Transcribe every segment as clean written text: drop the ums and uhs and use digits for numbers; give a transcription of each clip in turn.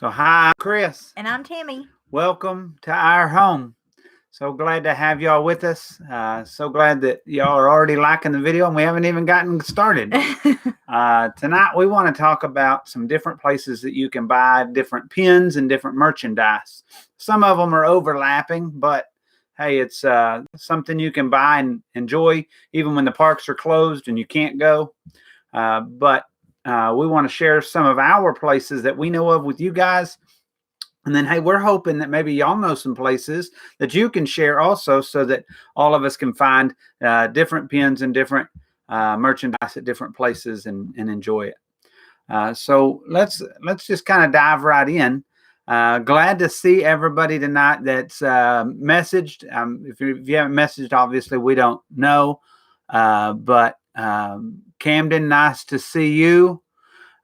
So hi, I'm Chris. And I'm Tammy. Welcome to our home. So glad to have y'all with us. So glad that y'all are already liking the video and we haven't even gotten started. Tonight we want to talk about some different places that you can buy different pins and different merchandise. Some of them are overlapping, but hey, it's something you can buy and enjoy even when the parks are closed and you can't go. But we want to share some of our places that we know of with you guys. And then, hey, we're hoping that maybe y'all know some places that you can share also so that all of us can find different pins and different merchandise at different places and enjoy it. So let's just kind of dive right in. Glad to see everybody tonight that's messaged. If you haven't messaged, obviously we don't know. But Camden, nice to see you.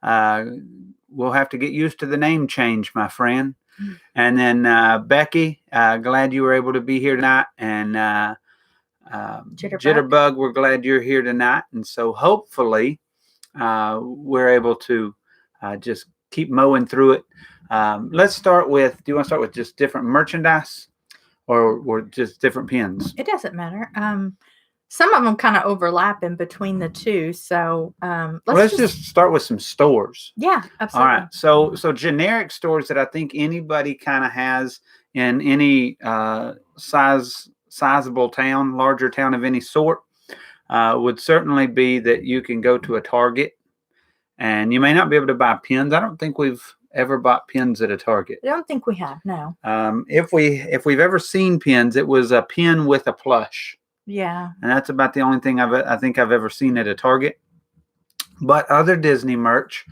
We'll have to get used to the name change, my friend. And then Becky, glad you were able to be here tonight. And Jitterbug, we're glad you're here tonight. And so hopefully we're able to just keep mowing through it. Let's start with, do you want to start with just different merchandise or just different pins? It doesn't matter. Some of them kind of overlap in between the two. So let's just start with some stores. Yeah, absolutely. All right. So generic stores that I think anybody kind of has in any sizable town, larger town of any sort, would certainly be that you can go to a Target, and you may not be able to buy pins. I don't think we've ever bought pins at a Target. I don't think we have. No. If we've ever seen pins, it was a pin with a plush. Yeah. And that's about the only thing I think I've ever seen at a Target. But other Disney merch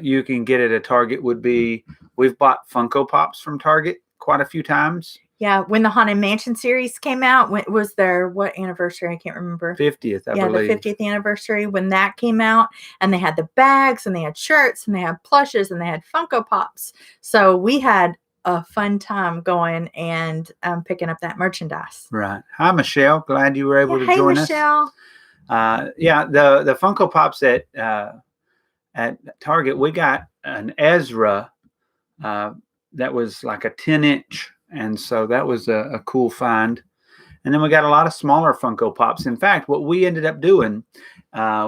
you can get at a Target would be, we've bought Funko Pops from Target quite a few times. Yeah, when the Haunted Mansion series came out, when was their what anniversary? I can't remember. 50th, I believe. Yeah, the 50th anniversary when that came out, and they had the bags, and they had shirts, and they had plushes, and they had Funko Pops. So we had a fun time going and picking up that merchandise. Right. Hi, Michelle. Glad you were able to join us. Hey, Michelle. Yeah, the Funko Pops at Target, we got an Ezra that was like a 10-inch, and so that was a cool find. And then we got a lot of smaller Funko Pops. In fact, what we ended up doing,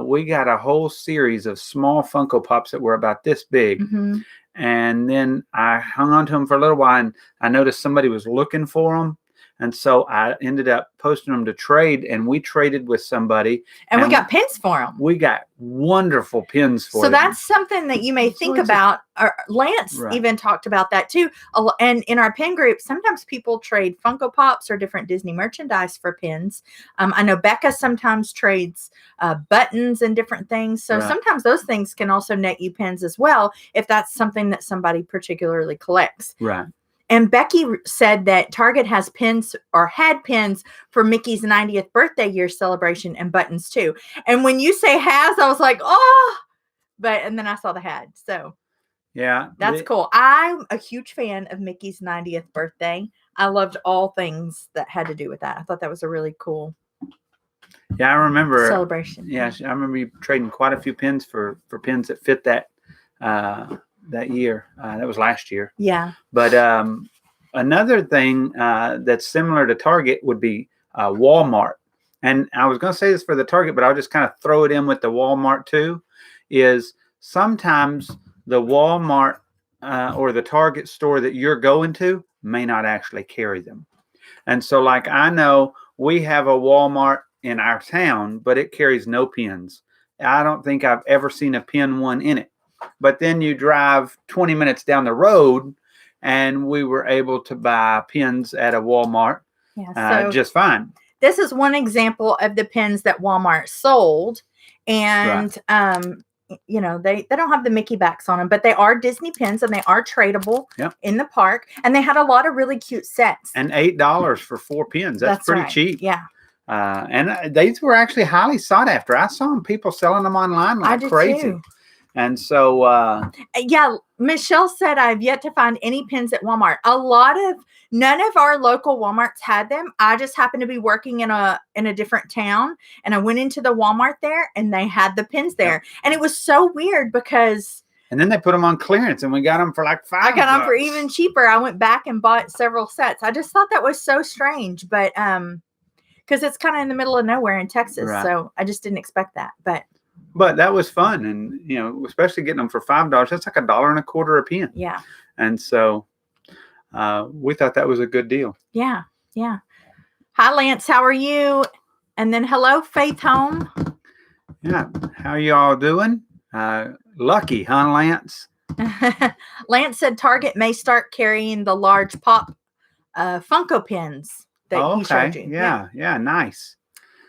we got a whole series of small Funko Pops that were about this big. Mm-hmm. And then I hung on to them for a little while, and I noticed somebody was looking for them. And so I ended up posting them to trade, and we traded with somebody. And we got pins for them. We got wonderful pins for them. So that's something that you may think about. Lance even talked about that too. And in our pin group, sometimes people trade Funko Pops or different Disney merchandise for pins. I know Becca sometimes trades buttons and different things. So sometimes those things can also net you pins as well, if that's something that somebody particularly collects. Right. And Becky said that Target has pins or had pins for Mickey's 90th birthday year celebration and buttons too. And when you say has, I was like, oh, and then I saw the had. So yeah, that's cool. I'm a huge fan of Mickey's 90th birthday. I loved all things that had to do with that. I thought that was a really cool I remember celebration. Yeah, I remember you trading quite a few pins for pins that fit that year. That was last year. Yeah. But another thing that's similar to Target would be Walmart. And I was going to say this for the Target, but I'll just kind of throw it in with the Walmart too, is sometimes the Walmart or the Target store that you're going to may not actually carry them. And so like I know we have a Walmart in our town, but it carries no pins. I don't think I've ever seen a pin one in it. But then you drive 20 minutes down the and we were able to buy pins at a Walmart just fine. This is one example of the pins that Walmart sold. And, you know, they don't have the Mickey backs on them, but they are Disney pins and they are tradable in the park. And they had a lot of really cute sets. And $8 for 4 pins. That's pretty cheap. Yeah. And these were actually highly sought after. I saw people selling them online like crazy. Too. And so, yeah, Michelle said, I've yet to find any pins at Walmart. None of our local Walmarts had them. I just happened to be working in a different town, and I went into the Walmart there and they had the pins there. And it was so weird because And then they put them on clearance, and we got them for like $5. I got them for even cheaper. I went back and bought several sets. I just thought that was so strange, but because it's kind of in the middle of nowhere in Texas, so I just didn't expect that. But that was fun, and you know, especially getting them for $5. That's like $1.25 a pin. Yeah. And so we thought that was a good deal. Yeah. Yeah. Hi, Lance. How are you? And then hello, Faith Home. Yeah. How y'all doing? Lucky, huh, Lance? Lance said Target may start carrying the large pop Funko pins that he showed you. Yeah, nice.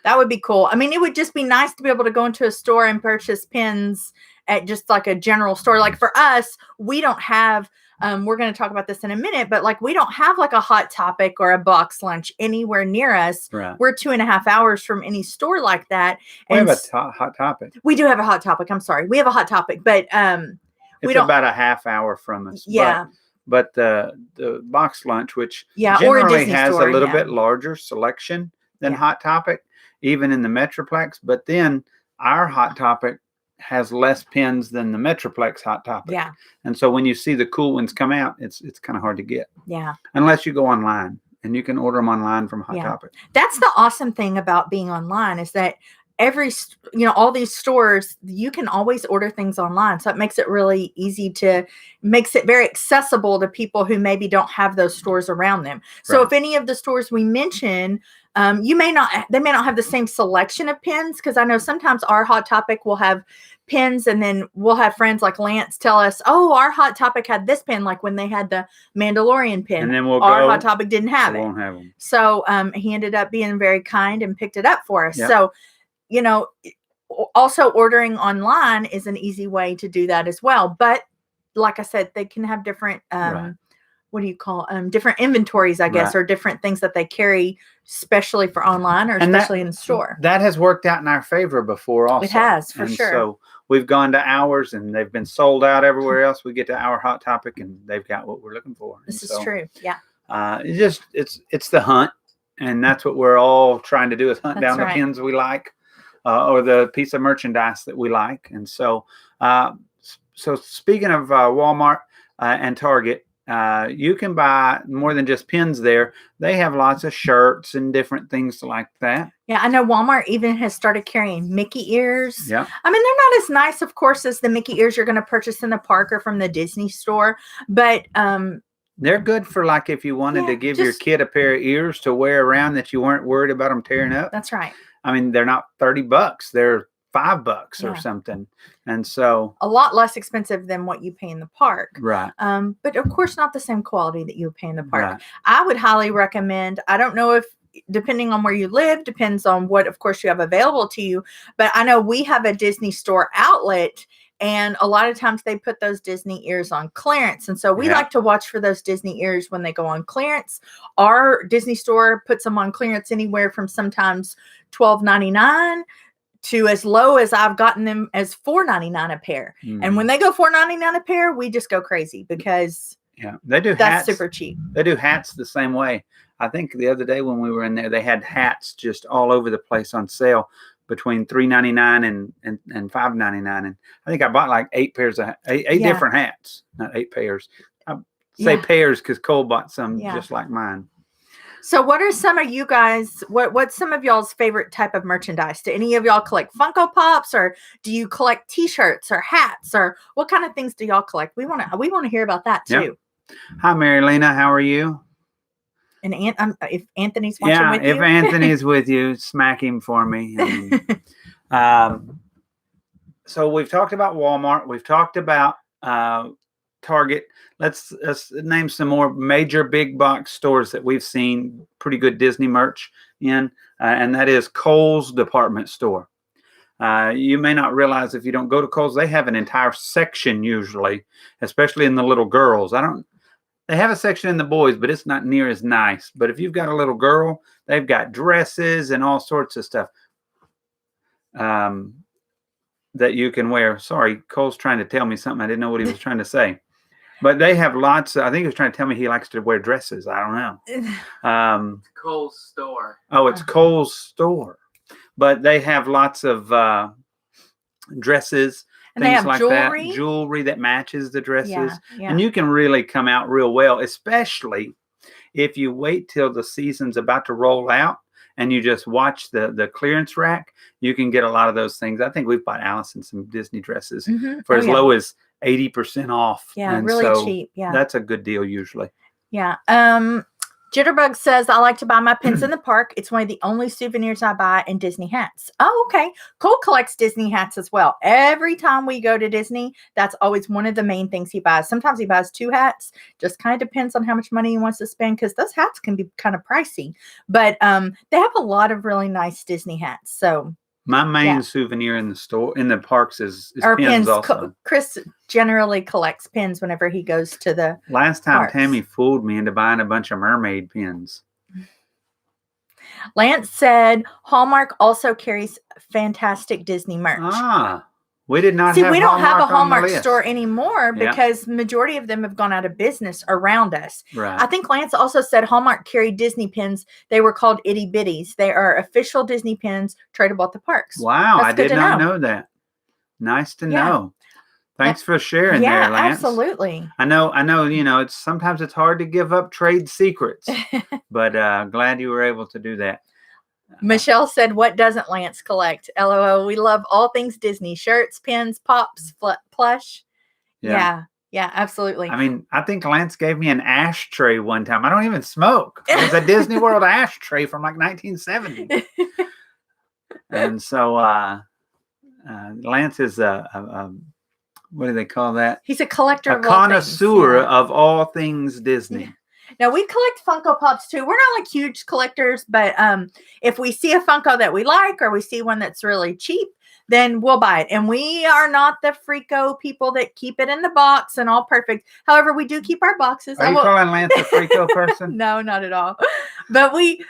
That would be cool. I mean, it would just be nice to be able to go into a store and purchase pins at just like a general store. Like for us, we don't have, we're going to talk about this in a minute, but like we don't have like a Hot Topic or a Box Lunch anywhere near us. Right. We're 2.5 hours from any store like that. We have a Hot Topic. We do have a Hot Topic. I'm sorry. We have a Hot Topic, but it's about a half hour from us. Yeah. But the Box Lunch, which or a generally Disney has store, a little bit larger selection than Hot Topic, even in the Metroplex. But then our Hot Topic has less pins than the Metroplex Hot Topic. Yeah. And so when you see the cool ones come out, it's kind of hard to get. Yeah. Unless you go online, and you can order them online from Hot Topic. That's the awesome thing about being online is that all these stores, you can always order things online. So it makes it really easy makes it very accessible to people who maybe don't have those stores around them. So if any of the stores we mention, they may not have the same selection of pins, because I know sometimes our Hot Topic will have pins, and then we'll have friends like Lance tell us, oh, our Hot Topic had this pin, like when they had the Mandalorian pin, and then our Hot Topic didn't have it. Won't have them. So he ended up being very kind and picked it up for us. Yep. So also ordering online is an easy way to do that as well. But like I said, they can have different, what do you call different inventories, I guess, or different things that they carry, especially for online or especially in the store. That has worked out in our favor before also. It has, for sure. So we've gone to ours, and they've been sold out everywhere else. We get to our Hot Topic, and they've got what we're looking for. This is true. Yeah. It's the hunt, and that's what we're all trying to do, is hunt down the pins we like. Or the piece of merchandise that we like. And so speaking of Walmart and Target, you can buy more than just pins there. They have lots of shirts and different things like that. Yeah, I know Walmart even has started carrying Mickey ears. Yeah. I mean, they're not as nice, of course, as the Mickey ears you're going to purchase in the park or from the Disney store. But they're good for, like, if you wanted to give your kid a pair of ears to wear around that you weren't worried about them tearing up. That's right. I mean, they're not $30. They're $5 or something. And so a lot less expensive than what you pay in the park. Right. But of course, not the same quality that you would pay in the park. Right. I would highly recommend, I don't know if, depending on where you live, depends on what, of course, you have available to you. But I know we have a Disney store outlet, and a lot of times they put those Disney ears on clearance. And so we like to watch for those Disney ears when they go on clearance. Our Disney store puts them on clearance anywhere from sometimes $12.99 to as low as I've gotten them as $4.99 a pair. And when they go $4.99 a pair, we just go crazy, because they do that's hats. Super cheap. They do hats the same way. I think the other day when we were in there, they had hats just all over the place on sale between $3.99 and $5.99. And I think I bought like 8 pairs of eight different hats, not 8 pairs. I say pairs because Cole bought some just like mine. So what are some of you guys, what's some of y'all's favorite type of merchandise? Do any of y'all collect Funko Pops, or do you collect t-shirts or hats, or what kind of things do y'all collect? We want to hear about that too. Yep. Hi, Mary Lena. How are you? And if Anthony's watching with you. If Anthony's with you, smack him for me. So we've talked about Walmart. We've talked about Target. Let's name some more major big box stores that we've seen pretty good Disney merch in, and that is Kohl's department store. You may not realize, if you don't go to Kohl's, they have an entire section usually, especially in the little girls. They have a section in the boys, but it's not near as nice. But if you've got a little girl, they've got dresses and all sorts of stuff that you can wear. Sorry, Cole's trying to tell me something. I didn't know what he was trying to say. But they have lots. I think he was trying to tell me he likes to wear dresses. I don't know. Kohl's store. Oh, it's Kohl's store. But they have lots of dresses And they things have like jewelry. that. Jewelry that matches the dresses. Yeah. And you can really come out real well, especially if you wait till the season's about to roll out and you just watch the clearance rack. You can get a lot of those things. I think we've bought Allison some Disney dresses for as low as 80% off. Yeah, and really so cheap. Yeah. That's a good deal usually. Yeah. Jitterbug says, I like to buy my pins in the park. It's one of the only souvenirs I buy, and Disney hats. Oh, okay. Cole collects Disney hats as well. Every time we go to Disney, that's always one of the main things he buys. Sometimes he buys 2 hats. Just kind of depends on how much money he wants to spend, because those hats can be kind of pricey. But they have a lot of really nice Disney hats. So my main souvenir in the parks is pins also. Chris generally collects pins whenever he goes to the Last time parks. Tammy fooled me into buying a bunch of mermaid pins. Lance said Hallmark also carries fantastic Disney merch. We did not See, have we don't have a Hallmark list. store anymore because majority of them have gone out of business around us. Right. I think Lance also said Hallmark carried Disney pins. They were called itty bitties. They are official Disney pins tradable at the parks. Wow, I did not know that. Nice to know. Thanks for sharing there, Lance. Absolutely. I know, it's sometimes it's hard to give up trade secrets, but glad you were able to do that. Michelle said, what doesn't Lance collect? LOL. We love all things Disney. Shirts, pins, pops, plush. Yeah, absolutely. I mean, I think Lance gave me an ashtray one time. I don't even smoke. It was a Disney World ashtray from like 1970. And so Lance is what do they call that? He's a collector of all connoisseur of all things Disney. Yeah. Now, we collect Funko Pops too. We're not like huge collectors, but if we see a Funko that we like, or we see one that's really cheap, then we'll buy it. And we are not the freako people that keep it in the box and all perfect. However, we do keep our boxes. Are you calling Lance a freako person? No, not at all. But we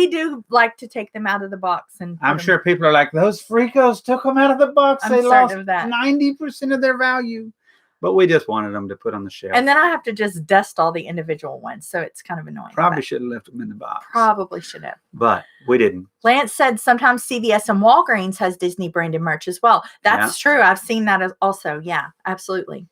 do like to take them out of the box. And I'm sure people are like, those freakos took them out of the box. They lost 90% of their value. But we just wanted them to put on the shelf. And then I have to just dust all the individual ones. So it's kind of annoying. Probably should have left them in the box. Probably should have. But we didn't. Lance said sometimes CVS and Walgreens has Disney branded merch as well. That's true. I've seen that also. Yeah, absolutely.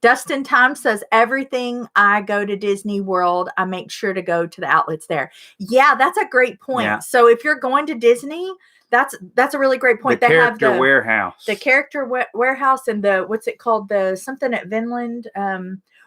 Dustin Time says, everything I go to Disney World, I make sure to go to the outlets there. Yeah, that's a great point. Yeah. So if you're going to Disney, that's a really great point. The character warehouse. The character warehouse and the, what's it called? The something at Vinland.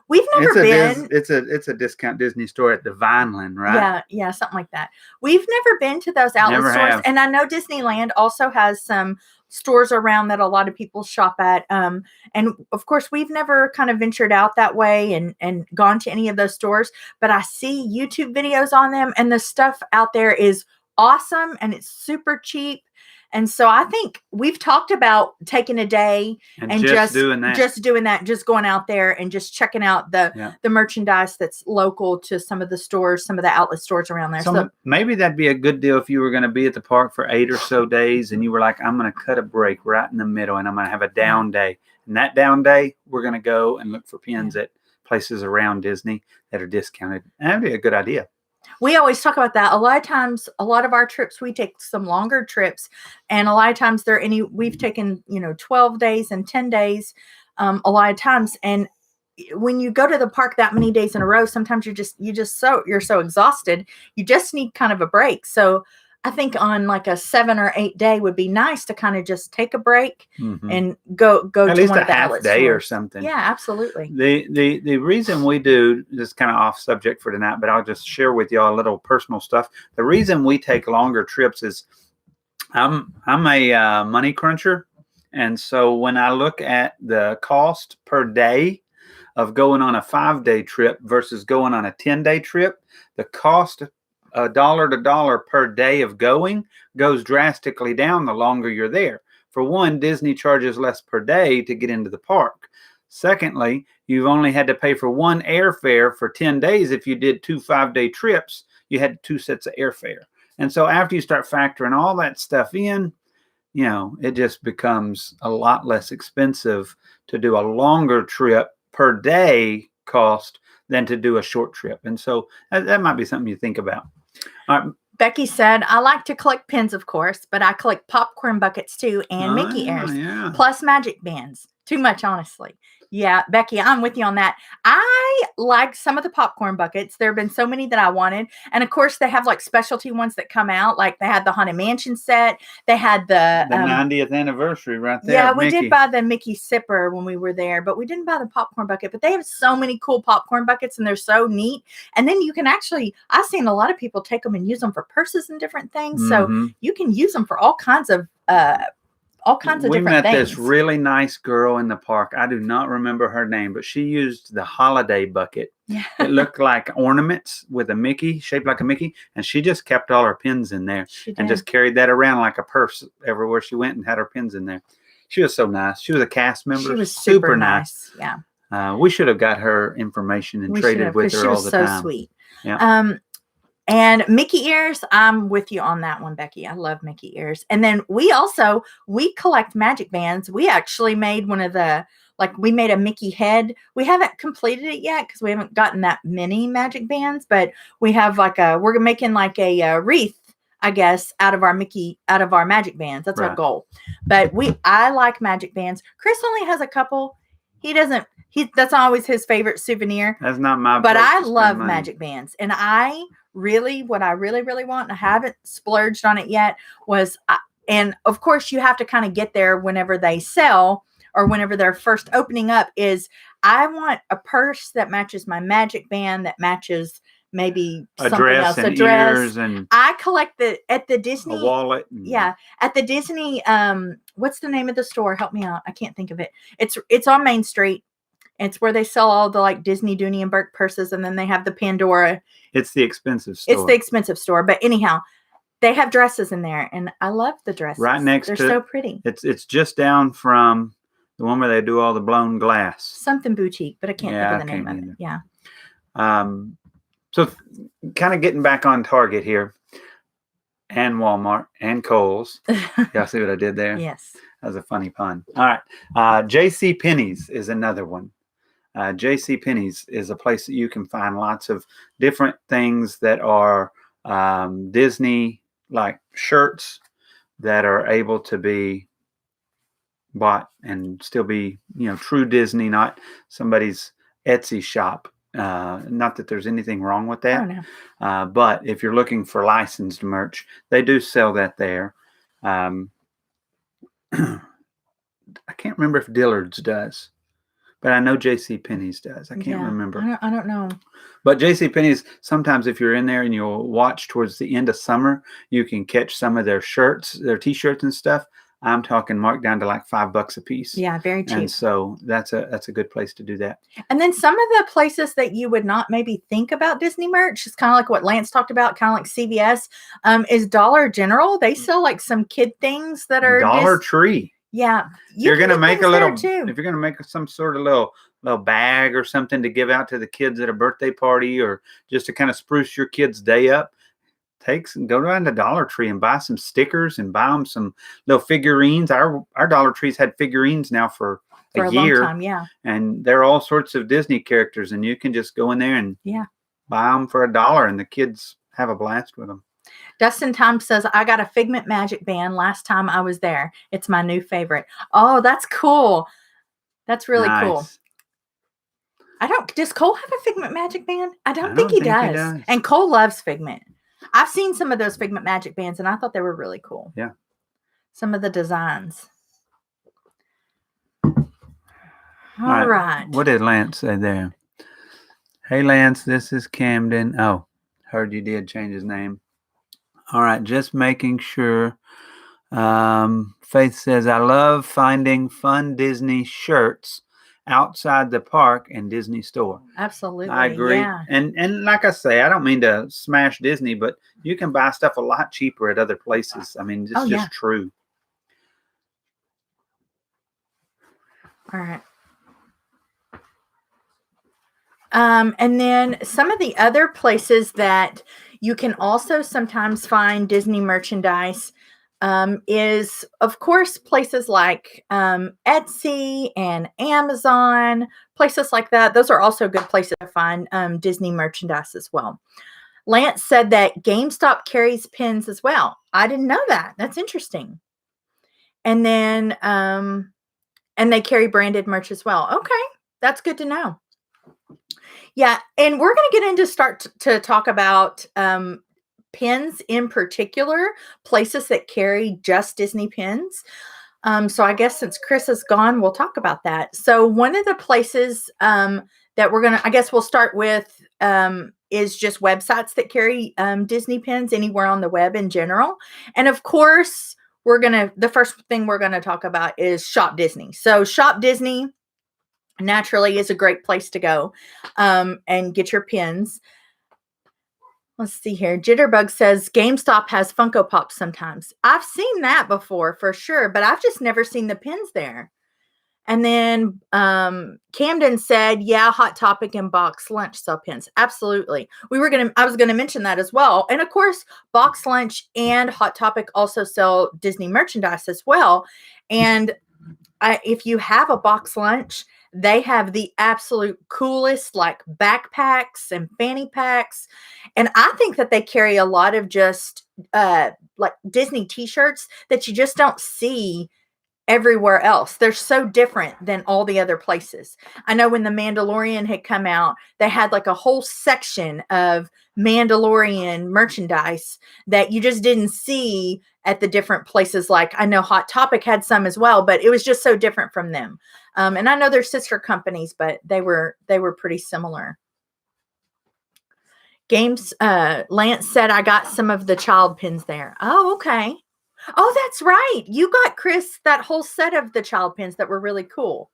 We've never been. It's a discount Disney store at the Vineland, right? Yeah, something like that. We've never been to those outlet stores. And I know Disneyland also has some stores around that a lot of people shop at. And of course, we've never kind of ventured out that way and gone to any of those stores. But I see YouTube videos on them, and the stuff out there is awesome, and it's super cheap. And so I think we've talked about taking a day and just doing that, just going out there and just checking out the merchandise that's local to some of the stores, some of the outlet stores around there. So maybe that'd be a good deal if you were going to be at the park for 8 or so days and you were like, I'm going to cut a break right in the middle and I'm going to have a down day. And that down day, we're going to go and look for pins at places around Disney that are discounted. And that'd be a good idea. We always talk about that. A lot of times, a lot of our trips, we take some longer trips, and a lot of times we've taken, 12 days and 10 days, a lot of times. And when you go to the park that many days in a row, sometimes you're so exhausted, you just need kind of a break. So I think on like a 7 or 8 day would be nice to kind of just take a break and go at to least one a of the half outlet day stores. or something. Yeah, absolutely. The reason we do this, kind of off subject for tonight, but I'll just share with y'all a little personal stuff. The reason we take longer trips is I'm a money cruncher, and so when I look at the cost per day of going on a 5-day trip versus going on a 10-day trip, the cost dollar to dollar per day of going goes drastically down the longer you're there. For one, Disney charges less per day to get into the park. Secondly, you've only had to pay for one airfare for 10 days. If you did 2 5-day trips, you had 2 sets of airfare. And so after you start factoring all that stuff in, it just becomes a lot less expensive to do a longer trip per day cost than to do a short trip. And so that might be something you think about. Becky said, I like to collect pins, of course, but I collect popcorn buckets too and Mickey ears, plus magic bands. Too much, honestly. Yeah, Becky, I'm with you on that. I like some of the popcorn buckets. There have been so many that I wanted. And of course, they have like specialty ones that come out. Like they had the Haunted Mansion set. They had the 90th anniversary right there. Yeah, we did buy the Mickey Sipper when we were there, but we didn't buy the popcorn bucket. But they have so many cool popcorn buckets and they're so neat. And then you can actually, I've seen a lot of people take them and use them for purses and different things. So you can use them for all kinds of different things. We met this really nice girl in the park. I do not remember her name, but she used the holiday bucket. Yeah. It looked like ornaments with a Mickey, shaped like a Mickey, and she just kept all her pins in there and just carried that around like a purse everywhere she went and had her pins in there. She was so nice. She was a cast member. She was super nice. Yeah. We should have got her information and traded with her all the time. She was so sweet. Yeah. And Mickey ears, I'm with you on that one, Becky. I love Mickey ears. And then we collect magic bands. We actually made we made a Mickey head. We haven't completed it yet because we haven't gotten that many magic bands, but we have we're making like a wreath, I guess, out of our magic bands. That's our goal. But I like magic bands. Chris only has a couple. That's always his favorite souvenir. That's not my. But I love magic bands, and what I really want, and I haven't splurged on it yet, and of course you have to kind of get there whenever they sell or whenever they're first opening up, is I want a purse that matches my magic band, that matches maybe something else. A dress. And I collect at the Disney. A wallet. At the Disney, what's the name of the store? Help me out. I can't think of it. It's on Main Street. It's where they sell all the like Disney, Dooney and Burke purses, and then they have the Pandora. It's the expensive store. It's the expensive store, but anyhow, they have dresses in there, and I love the dresses. Right next They're so pretty. It's just down from the one where they do all the blown glass. Something boutique, but I can't think of the name of it. Yeah. So kind of getting back on target here, and Walmart and Kohl's. Y'all see what I did there? Yes. That was a funny pun. All right. J.C. Penney's is another one. J.C. Penney's is a place that you can find lots of different things that are Disney like shirts that are able to be bought and still be, true Disney, not somebody's Etsy shop. Not that there's anything wrong with that. Oh, no. But if you're looking for licensed merch, they do sell that there. I can't remember if Dillard's does, but I know J.C. Penney's does. I can't remember. I don't know. But J.C. Penney's, sometimes if you're in there and you'll watch towards the end of summer, you can catch some of their shirts, their T-shirts and stuff. I'm talking marked down to like $5 a piece. Yeah, very cheap. And so that's a good place to do that. And then some of the places that you would not maybe think about Disney merch, is kind of like what Lance talked about, kind of like CVS, is Dollar General. They sell like some kid things that are Dollar Tree. Yeah, you're gonna make a little. If you're gonna make some sort of little bag or something to give out to the kids at a birthday party, or just to kind of spruce your kid's day up, go down to Dollar Tree and buy some stickers and buy them some little figurines. Our Dollar Tree's had figurines now for a year, long time, yeah. And they're all sorts of Disney characters, and you can just go in there and buy them for $1, and the kids have a blast with them. Dustin Tom says, I got a Figment magic band last time I was there. It's my new favorite. Oh, that's cool. That's really cool. Does Cole have a Figment magic band? I don't think he does. And Cole loves Figment. I've seen some of those Figment magic bands, and I thought they were really cool. Yeah. Some of the designs. All right. What did Lance say there? Hey, Lance, this is Camden. Oh, heard you did change his name. All right, just making sure. Faith says, I love finding fun Disney shirts outside the park and Disney store. Absolutely. I agree. Yeah. And like I say, I don't mean to smash Disney, but you can buy stuff a lot cheaper at other places. I mean, it's just true. All right. And then some of the other places that you can also sometimes find Disney merchandise is, of course, places like Etsy and Amazon, places like that. Those are also good places to find Disney merchandise as well. Lance said that GameStop carries pins as well. I didn't know that. That's interesting. And then And they carry branded merch as well. Okay, that's good to know. Yeah, and we're going to get into to talk about pins in particular, places that carry just Disney pins. So I guess since Chris is gone, we'll talk about that. So one of the places that I guess we'll start with is just websites that carry Disney pins anywhere on the web in general. And of course, the first thing we're going to talk about is Shop Disney. So Shop Disney naturally is a great place to go and get your pins. Let's see here. Jitterbug says GameStop has Funko Pops sometimes. I've seen that before for sure, but I've just never seen the pins there. And then Camden said, yeah, Hot Topic and Box Lunch sell pins. Absolutely. I was gonna mention that as well. And of course, Box Lunch and Hot Topic also sell Disney merchandise as well. And if you have a Box Lunch, they have the absolute coolest like backpacks and fanny packs. And I think that they carry a lot of just like Disney t-shirts that you just don't see everywhere else. They're so different than all the other places. I know when The Mandalorian had come out, they had like a whole section of Mandalorian merchandise that you just didn't see at the different places. Like I know Hot Topic had some as well, but it was just so different from them. And I know they're sister companies, but they were pretty similar. Lance said, I got some of the child pins there. Oh, okay. Oh, that's right. You got, Chris, that whole set of the child pins that were really cool.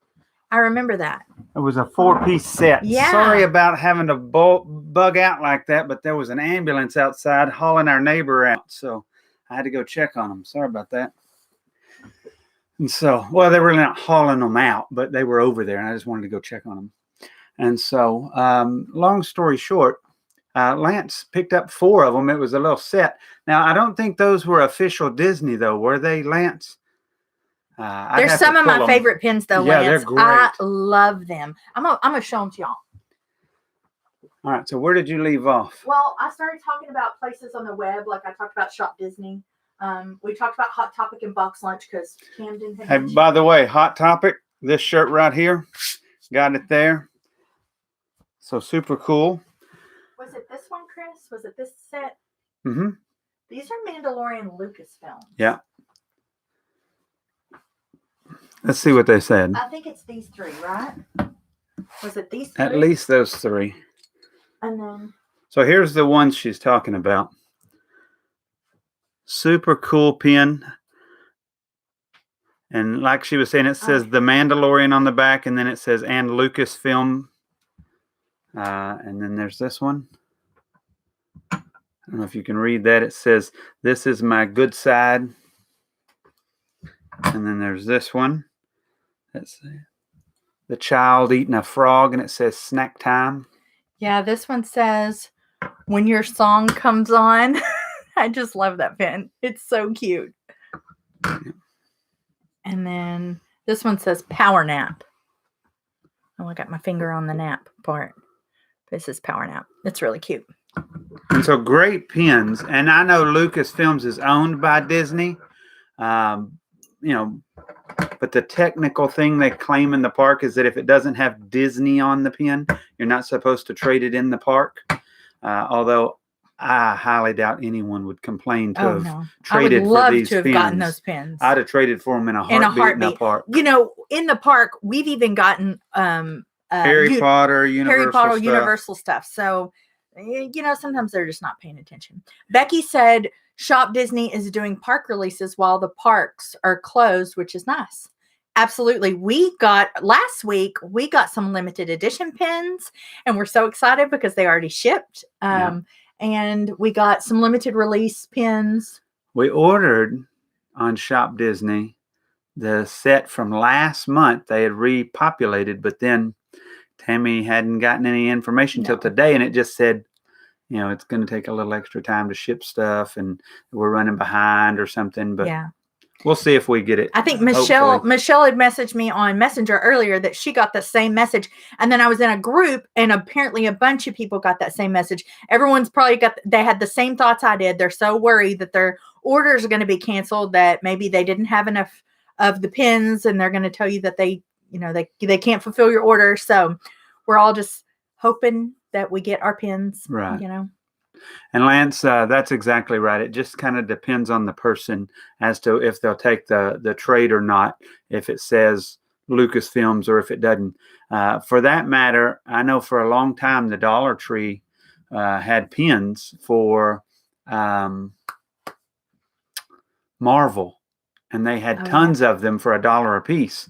I remember that. It was a 4-piece set. Yeah. Sorry about having to bug out like that, but there was an ambulance outside hauling our neighbor out. So I had to go check on them. Sorry about that. And so, well, they were not hauling them out, but they were over there, and I just wanted to go check on them. And so, long story short, Lance picked up 4 of them. It was a little set. Now, I don't think those were official Disney, though. Were they, Lance? They're some of my favorite pins, though, yeah, Lance. They're great. I love them. I'm gonna show them to y'all. All right. So where did you leave off? Well, I started talking about places on the web. Like I talked about Shop Disney. We talked about Hot Topic and Box Lunch because Camden had mentioned. By the way, Hot Topic, this shirt right here, got it there. So super cool. Was it this one, Chris? Was it this set? Mm-hmm. These are Mandalorian Lucasfilm. Yeah. Let's see what they said. I think it's these 3, right? Was it these 3? At least those 3. And then. So here's the ones she's talking about. Super cool pin. And like she was saying, it says The Mandalorian on the back, and then it says and Lucasfilm. And then there's this one. I don't know if you can read that. It says, this is my good side. And then there's this one. That's the child eating a frog, and it says snack time. Yeah, this one says, when your song comes on. I just love that pin. It's so cute. And then this one says power nap. Oh, I got my finger on the nap part. This is power nap. It's really cute. And so great pins. And I know Lucasfilms is owned by Disney. But the technical thing they claim in the park is that if it doesn't have Disney on the pin, you're not supposed to trade it in the park. Although I highly doubt anyone would complain to have traded for these pins. I would love to have gotten those pins. I'd have traded for them in a heartbeat in the park. In the park, we've even gotten Harry Potter, Universal stuff. So, sometimes they're just not paying attention. Becky said, Shop Disney is doing park releases while the parks are closed, which is nice. Absolutely. Last week, we got some limited edition pins, and we're so excited because they already shipped. And we got some limited release pins. We ordered on Shop Disney the set from last month. They had repopulated, but then Tammy hadn't gotten any information till today, and it just said, it's going to take a little extra time to ship stuff, and we're running behind or something. But we'll see if we get it. I think Michelle had messaged me on Messenger earlier that she got the same message. And then I was in a group, and apparently a bunch of people got that same message. Everyone's probably they had the same thoughts I did. They're so worried that their orders are going to be canceled, that maybe they didn't have enough of the pins, and they're going to tell you that they can't fulfill your order. So we're all just hoping that we get our pins, right. And Lance, that's exactly right. It just kind of depends on the person as to if they'll take the trade or not, if it says Lucasfilms or if it doesn't. For that matter, I know for a long time the Dollar Tree had pins for Marvel, and they had tons of them for $1 a piece.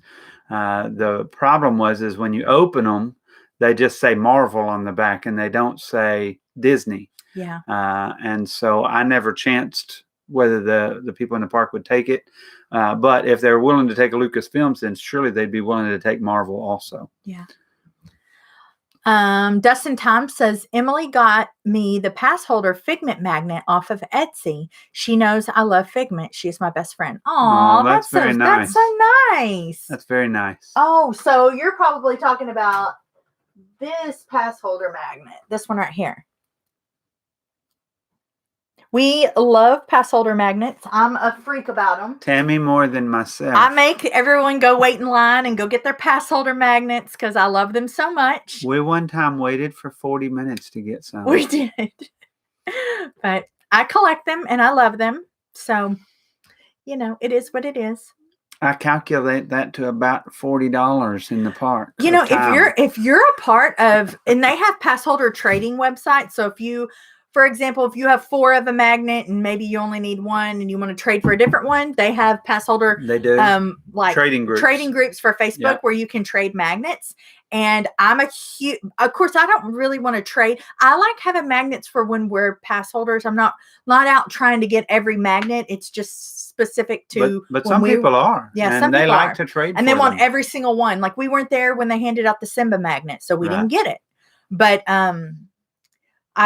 The problem is when you open them, they just say Marvel on the back and they don't say Disney. Yeah. And so I never chanced whether the people in the park would take it. But if they're willing to take a Lucasfilms, then surely they'd be willing to take Marvel also. Yeah. Dustin Time says, Emily got me the pass holder Figment magnet off of Etsy. She knows I love Figment. She's my best friend. Oh, that's very nice. That's so nice. That's very nice. Oh, so you're probably talking about this pass holder magnet. This one right here. We love pass holder magnets. I'm a freak about them. Tammy more than myself. I make everyone go wait in line and go get their pass holder magnets because I love them so much. We one time waited for 40 minutes to get some. We did. But I collect them and I love them. So, it is what it is. I calculate that to about $40 in the park. If you're a part of, and they have pass holder trading websites. So for example, if you have 4 of a magnet and maybe you only need 1 and you want to trade for a different one, they have pass holder. They do. Like trading groups for Facebook where you can trade magnets. And I'm of course, I don't really want to trade. I like having magnets for when we're pass holders. I'm not out trying to get every magnet. It's just specific to. But some people are. Yeah, and some they people like are. to trade. And they want every single one. Like we weren't there when they handed out the Simba magnet, so we didn't get it. But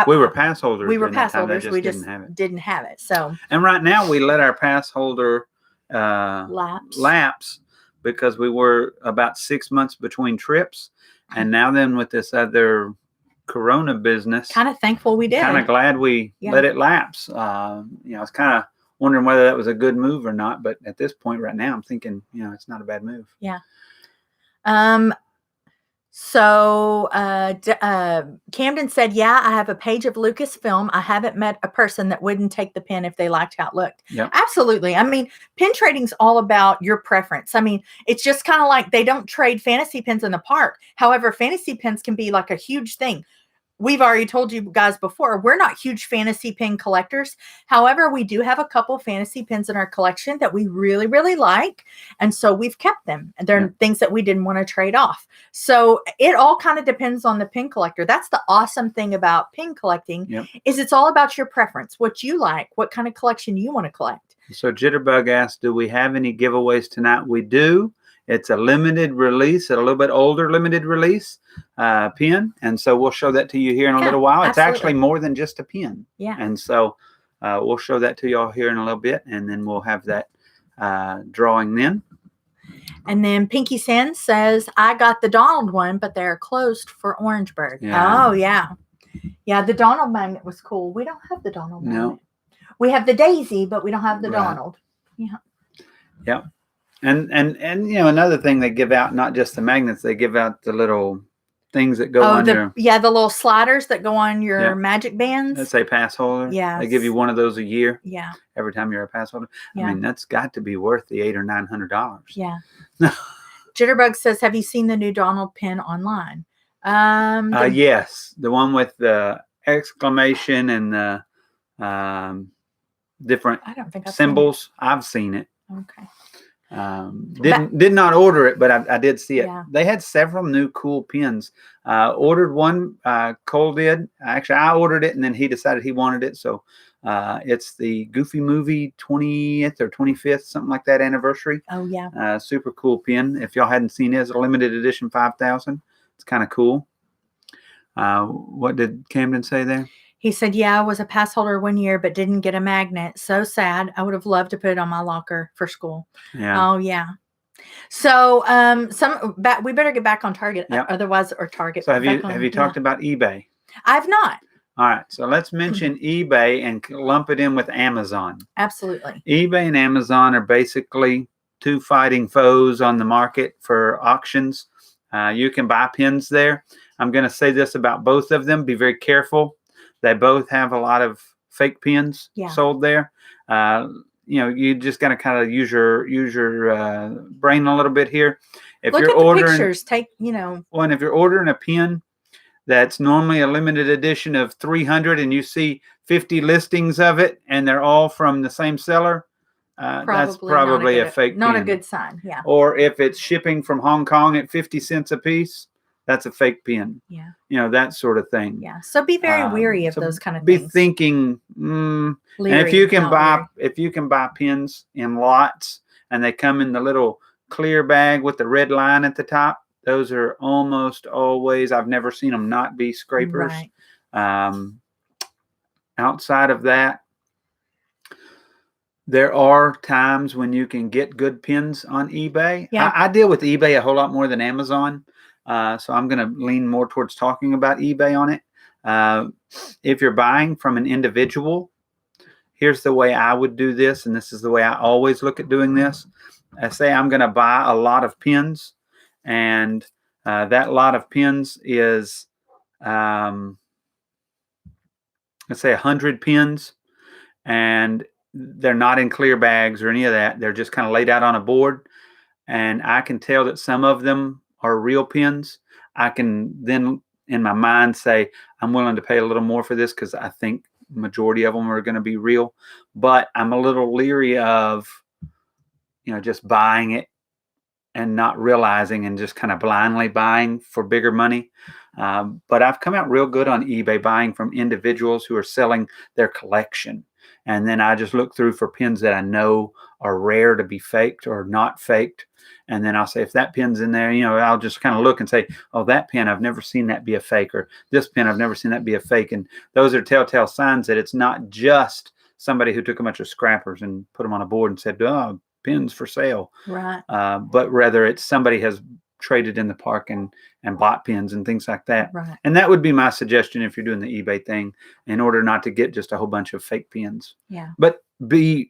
we were pass holders. We were pass holders. We just didn't have it. So. And right now we let our pass holder lapse because we were about 6 months between trips, and now then with this other Corona business, kind of thankful we did. Kind of glad we let it lapse. I was kind of wondering whether that was a good move or not, but at this point right now, I'm thinking, it's not a bad move. Yeah. So Camden said, yeah, I have a page of Lucasfilm. I haven't met a person that wouldn't take the pin if they liked how it looked. Yep. Absolutely. I mean, pin trading's all about your preference. I mean, it's just kind of like they don't trade fantasy pins in the park. However, fantasy pins can be like a huge thing. We've already told you guys before, we're not huge fantasy pin collectors. However, we do have a couple fantasy pins in our collection that we really, really like. And so we've kept them. And they're things that we didn't want to trade off. So it all kind of depends on the pin collector. That's the awesome thing about pin collecting is it's all about your preference, what you like, what kind of collection you want to collect. So Jitterbug asked, do we have any giveaways tonight? We do. It's a limited release, a little bit older limited release pin. And so we'll show that to you here in a little while. It's actually more than just a pin. Yeah. And so we'll show that to y'all here in a little bit. And then we'll have that drawing then. And then Pinky Sands says, I got the Donald one, but they're closed for Orangeburg. Yeah. Oh, yeah. Yeah, the Donald magnet was cool. We don't have the Donald magnet. No. We have the Daisy, but we don't have the Donald. Yeah. Yep. And another thing they give out, not just the magnets, they give out the little things that go on your... Yeah, the little sliders that go on your magic bands. That say pass holder. Yeah. They give you one of those a year. Yeah. Every time you're a pass holder. Yeah. I mean, that's got to be worth the $800 or $900. Yeah. Jitterbug says, have you seen the new Donald pin online? Yes. The one with the exclamation and the different symbols. I've seen it. Okay. Did not order it, but I did see it. Yeah. They had several new cool pins. Ordered one. Cole did. Actually, I ordered it, and then he decided he wanted it. So it's the Goofy Movie 20th or 25th, something like that anniversary. Oh yeah. Super cool pin. If y'all hadn't seen it, it's a limited edition 5,000. It's kind of cool. What did Camden say there? He said, yeah, I was a pass holder 1 year, but didn't get a magnet. So sad. I would have loved to put it on my locker for school. Yeah. Oh, yeah. So we better get back on Target. Otherwise, or Target. So have you talked about eBay? I've not. All right. So let's mention eBay and lump it in with Amazon. Absolutely. eBay and Amazon are basically two fighting foes on the market for auctions. You can buy pins there. I'm going to say this about both of them. Be very careful. They both have a lot of fake pins sold there. You just got to kind of use your brain a little bit here. If Look you're at the ordering pictures. Well, and if you're ordering a pin that's normally a limited edition of 300 and you see 50 listings of it and they're all from the same seller, that's probably a fake not pin. a good sign. Yeah. Or if it's shipping from Hong Kong at 50 cents a piece, that's a fake pin. Yeah. That sort of thing. Yeah. So be very weary of those kind of be things. Be thinking, and if you can buy pins in lots and they come in the little clear bag with the red line at the top, those are almost always, I've never seen them not be scrapers. Right. Outside of that, there are times when you can get good pins on eBay. Yeah. I deal with eBay a whole lot more than Amazon. So I'm going to lean more towards talking about eBay on it. If you're buying from an individual, here's the way I would do this. And this is the way I always look at doing this. I say I'm going to buy a lot of pins. And that lot of pins is, let's say 100 pins. And they're not in clear bags or any of that. They're just kind of laid out on a board. And I can tell that some of them are real pins. I can then in my mind say, I'm willing to pay a little more for this because I think majority of them are going to be real. But I'm a little leery of, just buying it and not realizing and just kind of blindly buying for bigger money. But I've come out real good on eBay buying from individuals who are selling their collection. And then I just look through for pins that I know are rare to be faked or not faked. And then I'll say, if that pin's in there, I'll just kind of look and say, oh, that pin, I've never seen that be a fake, or this pin, I've never seen that be a fake. And those are telltale signs that it's not just somebody who took a bunch of scrappers and put them on a board and said, oh, pins for sale. Right. But rather it's somebody has traded in the park and bought pins and things like that. Right. And that would be my suggestion if you're doing the eBay thing, in order not to get just a whole bunch of fake pins. Yeah. But be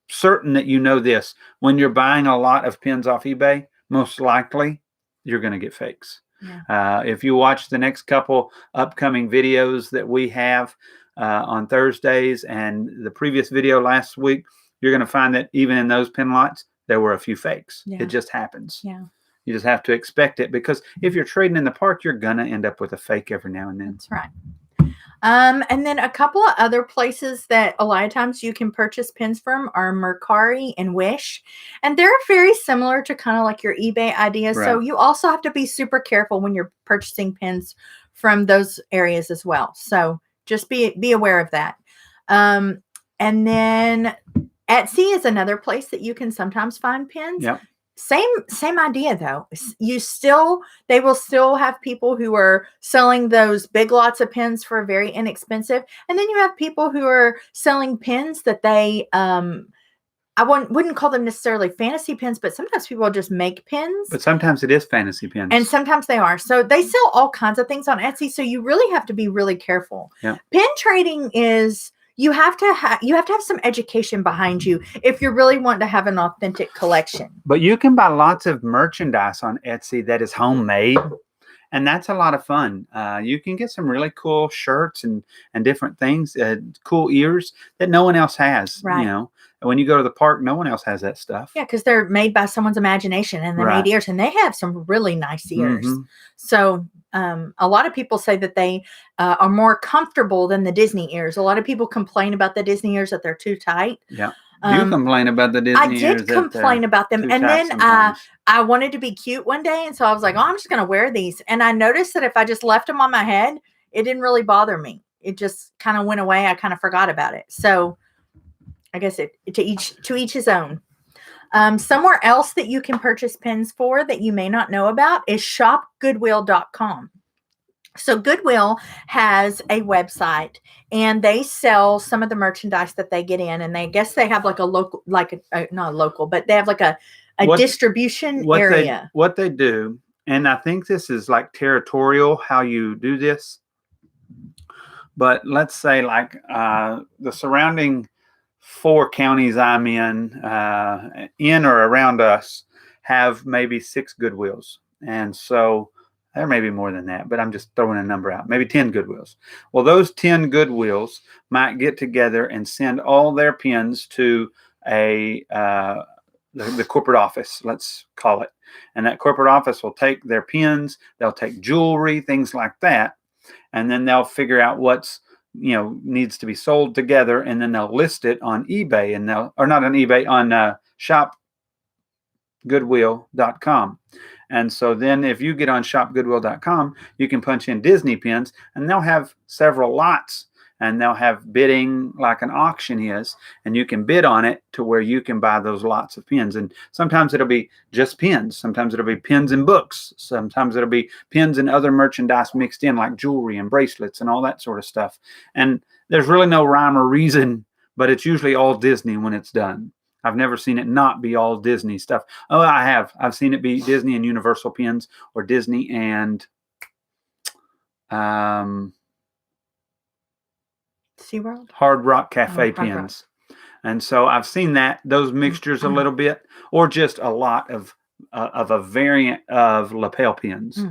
certain that this. When you're buying a lot of pins off eBay, most likely you're going to get fakes. Yeah. If you watch the next couple upcoming videos that we have on Thursdays and the previous video last week, you're going to find that even in those pin lots, there were a few fakes. Yeah. It just happens. Yeah. You just have to expect it, because if you're trading in the park, you're going to end up with a fake every now and then. That's right. And then a couple of other places that a lot of times you can purchase pins from are Mercari and Wish. And they're very similar to kind of like your eBay idea. Right. So you also have to be super careful when you're purchasing pins from those areas as well. So just be aware of that. And then Etsy is another place that you can sometimes find pins. Yep. Same idea though. They will still have people who are selling those big lots of pins for very inexpensive, and then you have people who are selling pins that they I wouldn't call them necessarily fantasy pins, but sometimes people just make pins. But sometimes it is fantasy pins, and sometimes they are. So they sell all kinds of things on Etsy. So you really have to be really careful. Yeah. Pin trading is. You have to have some education behind you if you're really wanting to have an authentic collection. But you can buy lots of merchandise on Etsy that is homemade, and that's a lot of fun. You can get some really cool shirts and different things, cool ears that no one else has. Right. When you go to the park, no one else has that stuff. Yeah, because they're made by someone's imagination, and they made ears, and they have some really nice ears. Mm-hmm. So a lot of people say that they are more comfortable than the Disney ears. A lot of people complain about the Disney ears, that they're too tight. Yeah. You complain about the Disney ears. I did complain about them. And then I wanted to be cute one day. And so I was like, oh, I'm just going to wear these. And I noticed that if I just left them on my head, it didn't really bother me. It just kind of went away. I kind of forgot about it. So I guess to each his own. Somewhere else that you can purchase pins for that you may not know about is shopgoodwill.com. So Goodwill has a website, and they sell some of the merchandise that they get in, and they they have like a local, not local, but they have like a distribution area. What they do, and I think this is like territorial how you do this, but let's say like the surrounding 4 counties I'm in or around us, have maybe 6 Goodwills. And so there may be more than that, but I'm just throwing a number out. Maybe 10 Goodwills. Well, those 10 Goodwills might get together and send all their pins to the corporate office, let's call it. And that corporate office will take their pins, they'll take jewelry, things like that, and then they'll figure out what's needs to be sold together, and then they'll list it on eBay, and or not on eBay, on shopgoodwill.com. And so then if you get on shopgoodwill.com, you can punch in Disney pins, and they'll have several lots, and they'll have bidding like an auction is, and you can bid on it to where you can buy those lots of pins. And sometimes it'll be just pins. Sometimes it'll be pins and books. Sometimes it'll be pins and other merchandise mixed in, like jewelry and bracelets and all that sort of stuff. And there's really no rhyme or reason, but it's usually all Disney when it's done. I've never seen it not be all Disney stuff. Oh, I have. I've seen it be Disney and Universal pins, or Disney and SeaWorld? Hard Rock Cafe pins. And so I've seen those mixtures a little bit, or just a lot of a variant of lapel pins.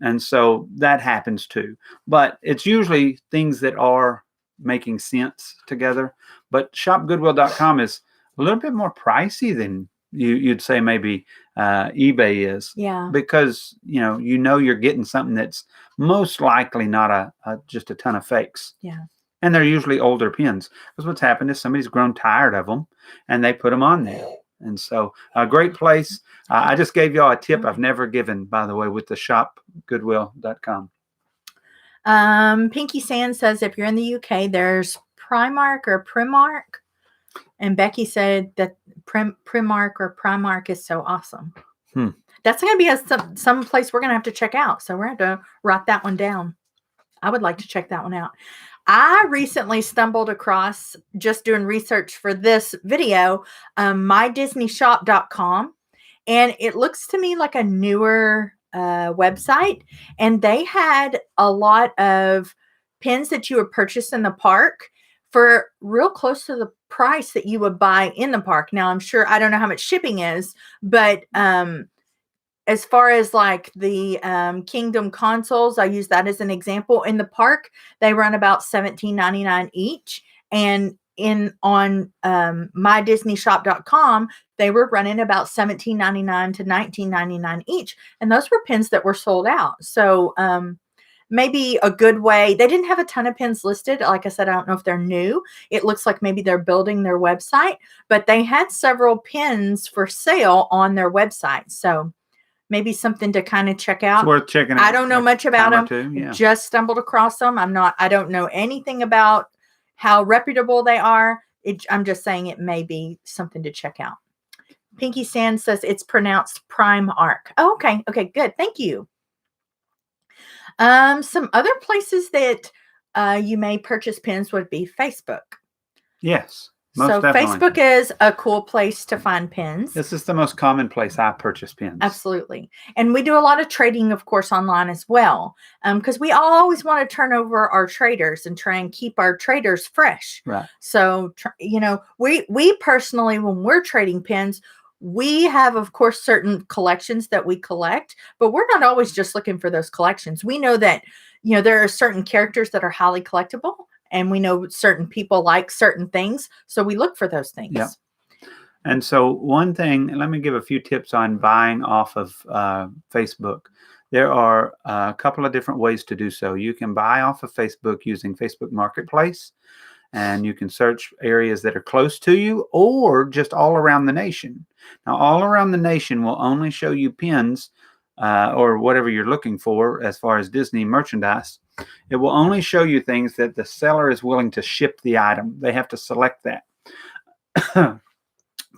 And so that happens too. But it's usually things that are making sense together. But shopgoodwill.com is a little bit more pricey than you'd say maybe eBay is. Yeah. Because you're getting something that's most likely not just a ton of fakes. Yeah. And they're usually older pins, because what's happened is somebody's grown tired of them and they put them on there. And so a great place. I just gave y'all a tip I've never given, by the way, with the shopgoodwill.com. Pinky Sand says, if you're in the UK, there's Primark or Primark. And Becky said that Primark or Primark is so awesome. That's going to be some place we're going to have to check out. So we're going to have to write that one down. I would like to check that one out. I recently stumbled across, just doing research for this video, mydisneyshop.com. And it looks to me like a newer website. And they had a lot of pins that you would purchase in the park for real close to the price that you would buy in the park. Now, I'm sure, I don't know how much shipping is, but as far as like the Kingdom consoles, I use that as an example. In the park, they run about $17.99 each. And on mydisneyshop.com, they were running about $17.99 to $19.99 each. And those were pins that were sold out. So maybe a good way. They didn't have a ton of pins listed. Like I said, I don't know if they're new. It looks like maybe they're building their website, but they had several pins for sale on their website. So maybe something to kind of check out. It's worth checking out. I don't know much about them. Yeah. Just stumbled across them. I don't know anything about how reputable they are. I'm just saying it may be something to check out. Pinky Sand says it's pronounced Primark. Oh, okay. Okay, good. Thank you. Some other places that you may purchase pins would be Facebook. Yes. Most definitely. Facebook is a cool place to find pins. This is the most common place I purchase pins. Absolutely. And we do a lot of trading, of course, online as well. Because we always want to turn over our traders and try and keep our traders fresh. Right. So, we personally, when we're trading pins, we have, of course, certain collections that we collect, but we're not always just looking for those collections. We know that, there are certain characters that are highly collectible. And we know certain people like certain things. So we look for those things. Yeah. And so one thing, let me give a few tips on buying off of Facebook. There are a couple of different ways to do so. You can buy off of Facebook using Facebook Marketplace. And you can search areas that are close to you or just all around the nation. Now, all around the nation will only show you pins or whatever you're looking for as far as Disney merchandise. It will only show you things that the seller is willing to ship the item. They have to select that.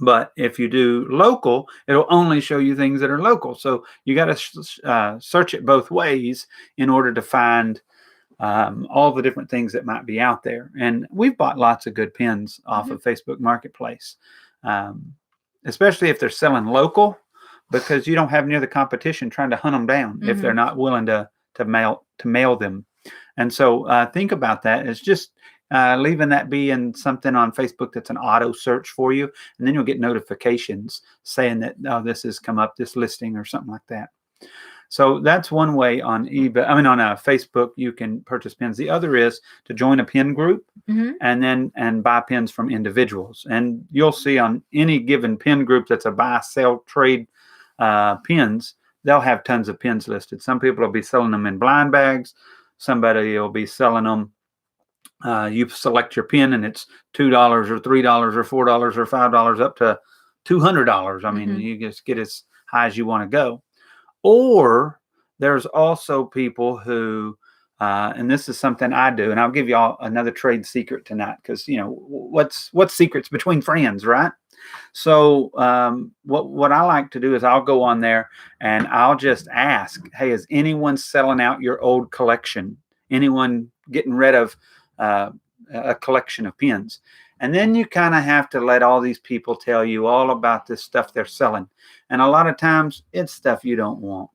But if you do local, it'll only show you things that are local. So you got to search it both ways in order to find all the different things that might be out there. And we've bought lots of good pins off of Facebook Marketplace, especially if they're selling local, because you don't have near the competition trying to hunt them down if they're not willing to mail them. And so think about that. It's just leaving that be in something on Facebook that's an auto search for you, and then you'll get notifications saying that, oh, this has come up, this listing or something like that. So that's one way on eBay. I mean, on Facebook, you can purchase pins. The other is to join a pin group and buy pins from individuals. And you'll see on any given pin group that's a buy, sell, trade pins, they'll have tons of pins listed. Some people will be selling them in blind bags. Somebody will be selling them. You select your pin and it's $2 or $3 or $4 or $5 up to $200. I mean, you just get as high as you want to go. Or there's also people who, and this is something I do, and I'll give you all another trade secret tonight, because what's secrets between friends, right? So what I like to do is I'll go on there and I'll just ask, hey, is anyone selling out your old collection? Anyone getting rid of a collection of pins? And then you kind of have to let all these people tell you all about this stuff they're selling. And a lot of times it's stuff you don't want.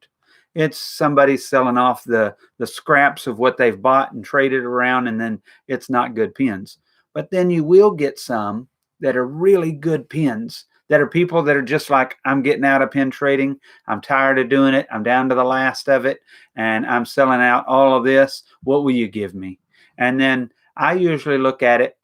It's somebody selling off the scraps of what they've bought and traded around, and then it's not good pins. But then you will get some that are really good pins, that are people that are just like, I'm getting out of pin trading. I'm tired of doing it. I'm down to the last of it, and I'm selling out all of this. What will you give me? And then I usually look at it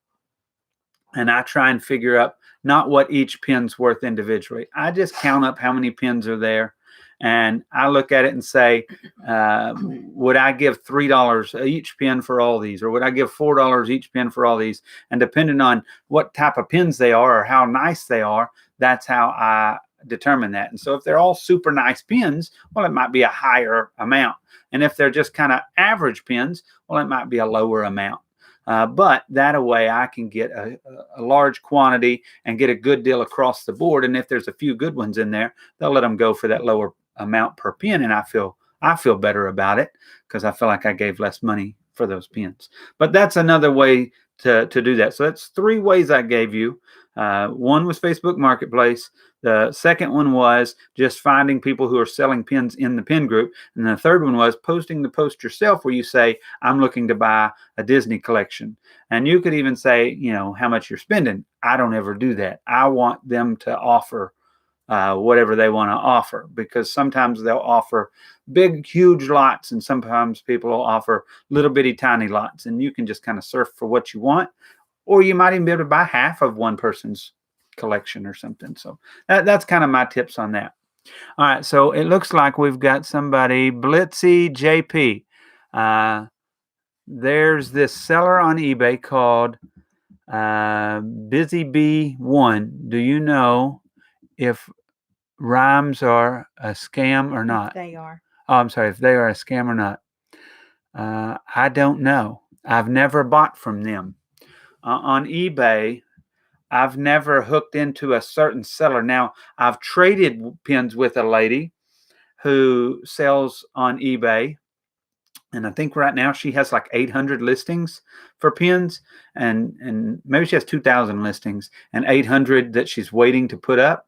and I try and figure out not what each pin's worth individually. I just count up how many pins are there. And I look at it and say, would I give $3 each pin for all these? Or would I give $4 each pin for all these? And depending on what type of pins they are or how nice they are, that's how I determine that. And so if they're all super nice pins, well, it might be a higher amount. And if they're just kind of average pins, well, it might be a lower amount. But that way I can get a large quantity and get a good deal across the board. And if there's a few good ones in there, they'll let them go for that lower amount per pin. And I feel better about it, because I feel like I gave less money for those pins. But that's another way to do that. So that's 3 ways I gave you. One was Facebook Marketplace. The second one was just finding people who are selling pins in the pin group. And the third one was posting the post yourself, where you say, I'm looking to buy a Disney collection. And you could even say, how much you're spending. I don't ever do that. I want them to offer whatever they want to offer, because sometimes they'll offer big, huge lots, and sometimes people will offer little bitty tiny lots, and you can just kind of surf for what you want. Or you might even be able to buy half of one person's collection or something. So that's kind of my tips on that. All right, so it looks like we've got somebody, Blitzy JP. There's this seller on eBay called Busy Bee1. Do you know if rhymes are a scam or not? If they are. Oh, I'm sorry, if they are a scam or not. I don't know. I've never bought from them. On eBay, I've never hooked into a certain seller. Now, I've traded pins with a lady who sells on eBay, and I think right now she has like 800 listings for pins, and maybe she has 2,000 listings and 800 that she's waiting to put up.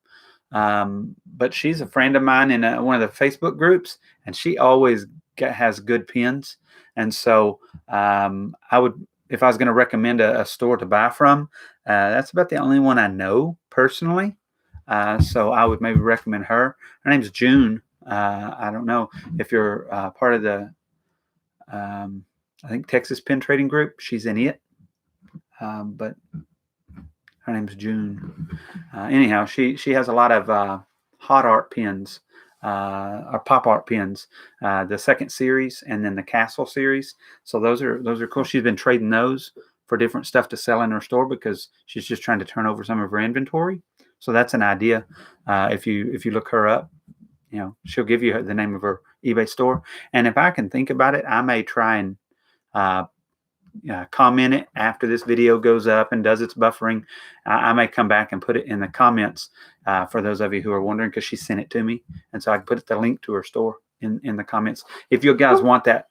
But she's a friend of mine in one of the Facebook groups, and she always has good pins. And so I would, if I was going to recommend a store to buy from, that's about the only one I know personally. So I would maybe recommend her. Her name's June. I don't know if you're part of the, I think, Texas Pin Trading Group. She's in it. But her name's June. Anyhow, she has a lot of hot art pins, or pop art pins, the second series and then the Castle series. So those are cool. She's been trading those for different stuff to sell in her store, because she's just trying to turn over some of her inventory. So that's an idea. If you look her up, she'll give you the name of her eBay store. And if I can think about it, I may try and comment it after this video goes up and does its buffering. I may come back and put it in the comments for those of you who are wondering, because she sent it to me, and so I can put the link to her store in the comments. If you guys want that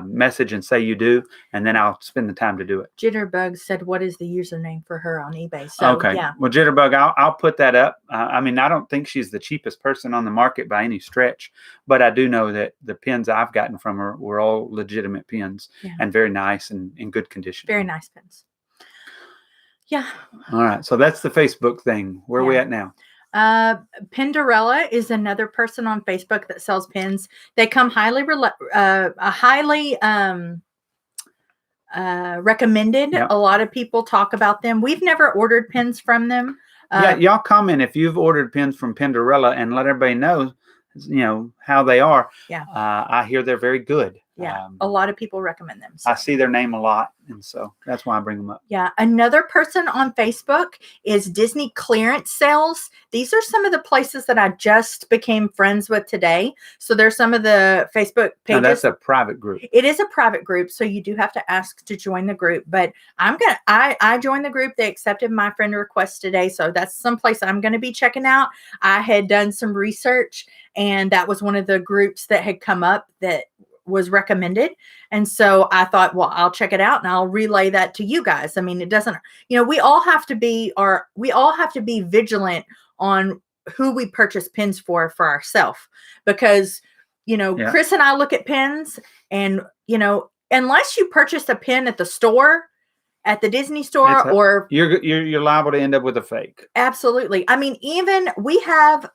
message and say you do, and then I'll spend the time to do it. Jitterbug said, "What is the username for her on eBay?" So, okay. Yeah. Well, Jitterbug, I'll put that up. I mean, I don't think she's the cheapest person on the market by any stretch, but I do know that the pins I've gotten from her were all legitimate pins and very nice and in good condition. Very nice pins. Yeah. All right. So that's the Facebook thing. Where are we at now? Pinderella is another person on Facebook that sells pins. They come highly recommended. Yep. A lot of people talk about them. We've never ordered pins from them. Yeah, y'all comment if you've ordered pins from Pinderella and let everybody know, how they are. Yeah. I hear they're very good. Yeah. A lot of people recommend them. So. I see their name a lot, and so that's why I bring them up. Yeah. Another person on Facebook is Disney Clearance Sales. These are some of the places that I just became friends with today. So there's some of the Facebook pages. No, that's a private group. It is a private group, so you do have to ask to join the group. But I joined the group. They accepted my friend request today, so that's some place I'm going to be checking out. I had done some research, and that was one of the groups that had come up that was recommended. And so I thought, well, I'll check it out and I'll relay that to you guys. I mean, it doesn't, we all have to be vigilant on who we purchase pins for ourselves, because, Chris and I look at pins and, unless you purchase a pin at the store, at the Disney store, or you're liable to end up with a fake. Absolutely. I mean, even we have,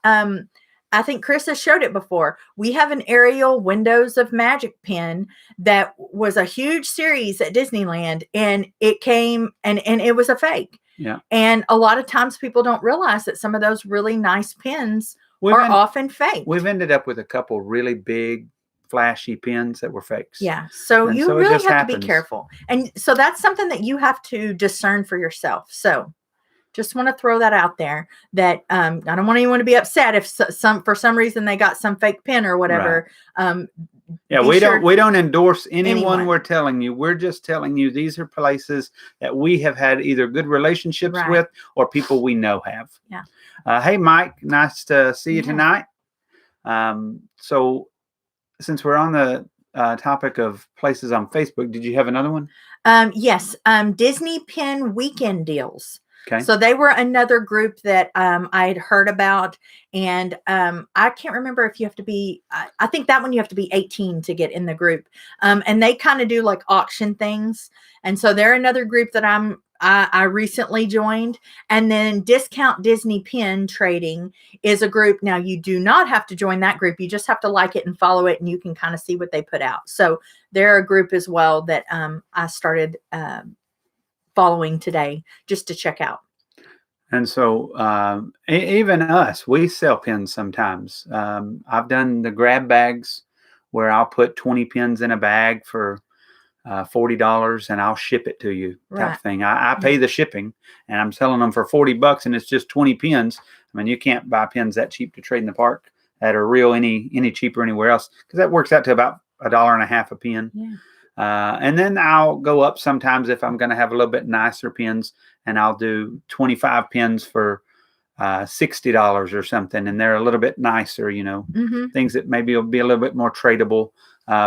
I think Chris has showed it before. We have an Ariel Windows of Magic pin that was a huge series at Disneyland, and it came and it was a fake. Yeah. And a lot of times people don't realize that some of those really nice pins are often fake. We've ended up with a couple really big, flashy pins that were fakes. Yeah. So you really have to be careful. And so that's something that you have to discern for yourself. So just want to throw that out there, that I don't want anyone to be upset if for some reason they got some fake pin or whatever. Right. We don't endorse anyone. We're telling you. We're just telling you these are places that we have had either good relationships with or people we know have. Yeah. Hey, Mike, nice to see you tonight. So since we're on the topic of places on Facebook, did you have another one? Yes. Disney Pin Weekend Deals. Okay. So they were another group that I'd heard about, and I can't remember if you have to be, I think that one you have to be 18 to get in the group. And they kind of do like auction things. And so they're another group that I recently joined. And then Discount Disney Pin Trading is a group. Now you do not have to join that group. You just have to like it and follow it, and you can kind of see what they put out. So they're a group as well that I started following today just to check out. And so even us, we sell pins sometimes. I've done the grab bags where I'll put 20 pins in a bag for $40 and I'll ship it to you type thing. I pay the shipping, and I'm selling them for $40 and it's just 20 pins. I mean, you can't buy pins that cheap to trade in the park that are real any cheaper anywhere else, because that works out to about $1.50 a pin. Yeah. And then I'll go up sometimes if I'm going to have a little bit nicer pins, and I'll do 25 pins for $60 or something, and they're a little bit nicer, things that maybe will be a little bit more tradable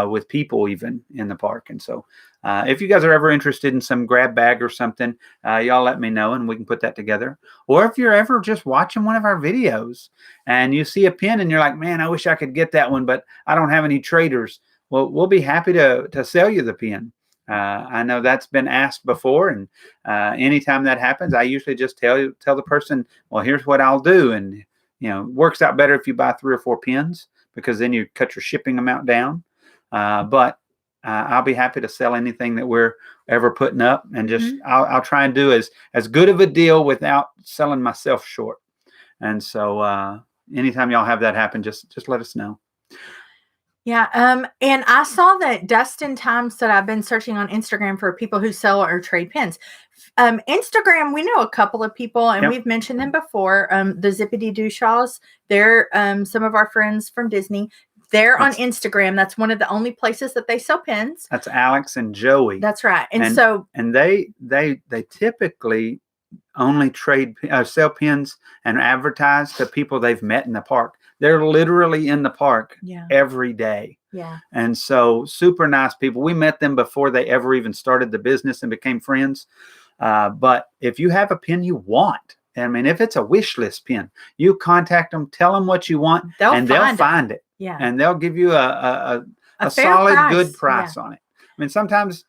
with people even in the park. And so if you guys are ever interested in some grab bag or something, y'all let me know and we can put that together. Or if you're ever just watching one of our videos and you see a pin and you're like, man, I wish I could get that one, but I don't have any traders. Well, we'll be happy to sell you the pin. I know that's been asked before, and anytime that happens, I usually just tell the person, well, here's what I'll do. And, it works out better if you buy 3 or 4 pins, because then you cut your shipping amount down. But I'll be happy to sell anything that we're ever putting up, and just I'll try and do as good of a deal without selling myself short. And so anytime y'all have that happen, just let us know. Yeah. And I saw that Dustin Time said, I've been searching on Instagram for people who sell or trade pins. Instagram, we know a couple of people, and we've mentioned them before. The Zippity Doo Shaws, they're some of our friends from Disney. They're on Instagram. That's one of the only places that they sell pins. That's Alex and Joey. That's right. And they typically only sell pins and advertise to people they've met in the park. They're literally in the park Yeah. every day. Yeah. And so super nice people. We met them before they ever even started the business and became friends. But if you have a pin you want, I mean, if it's a wish list pin, you contact them, tell them what you want, and they'll find it. Yeah. And they'll give you a fair solid, price. good price on it. I mean, sometimes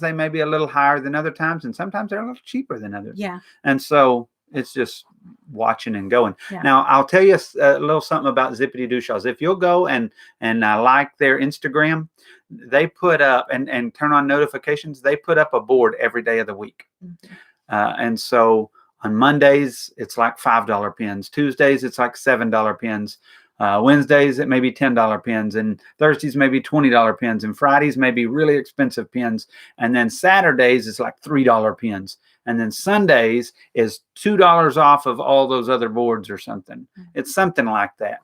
they may be a little higher than other times, and sometimes they're a little cheaper than others. Yeah. And so it's just watching and going. Yeah. Now, I'll tell you a little something about Zippity Doo Shaws. If you'll go and like their Instagram, they put up and turn on notifications. They put up a board every day of the week. Mm-hmm. And so on Mondays, it's like $5 pins. Tuesdays, it's like $7 pins. Wednesdays, it may be $10 pins. And Thursdays, maybe $20 pins. And Fridays, maybe really expensive pins. And then Saturdays, it's like $3 pins. And then Sundays is $2 off of all those other boards or something. Mm-hmm. It's something like that.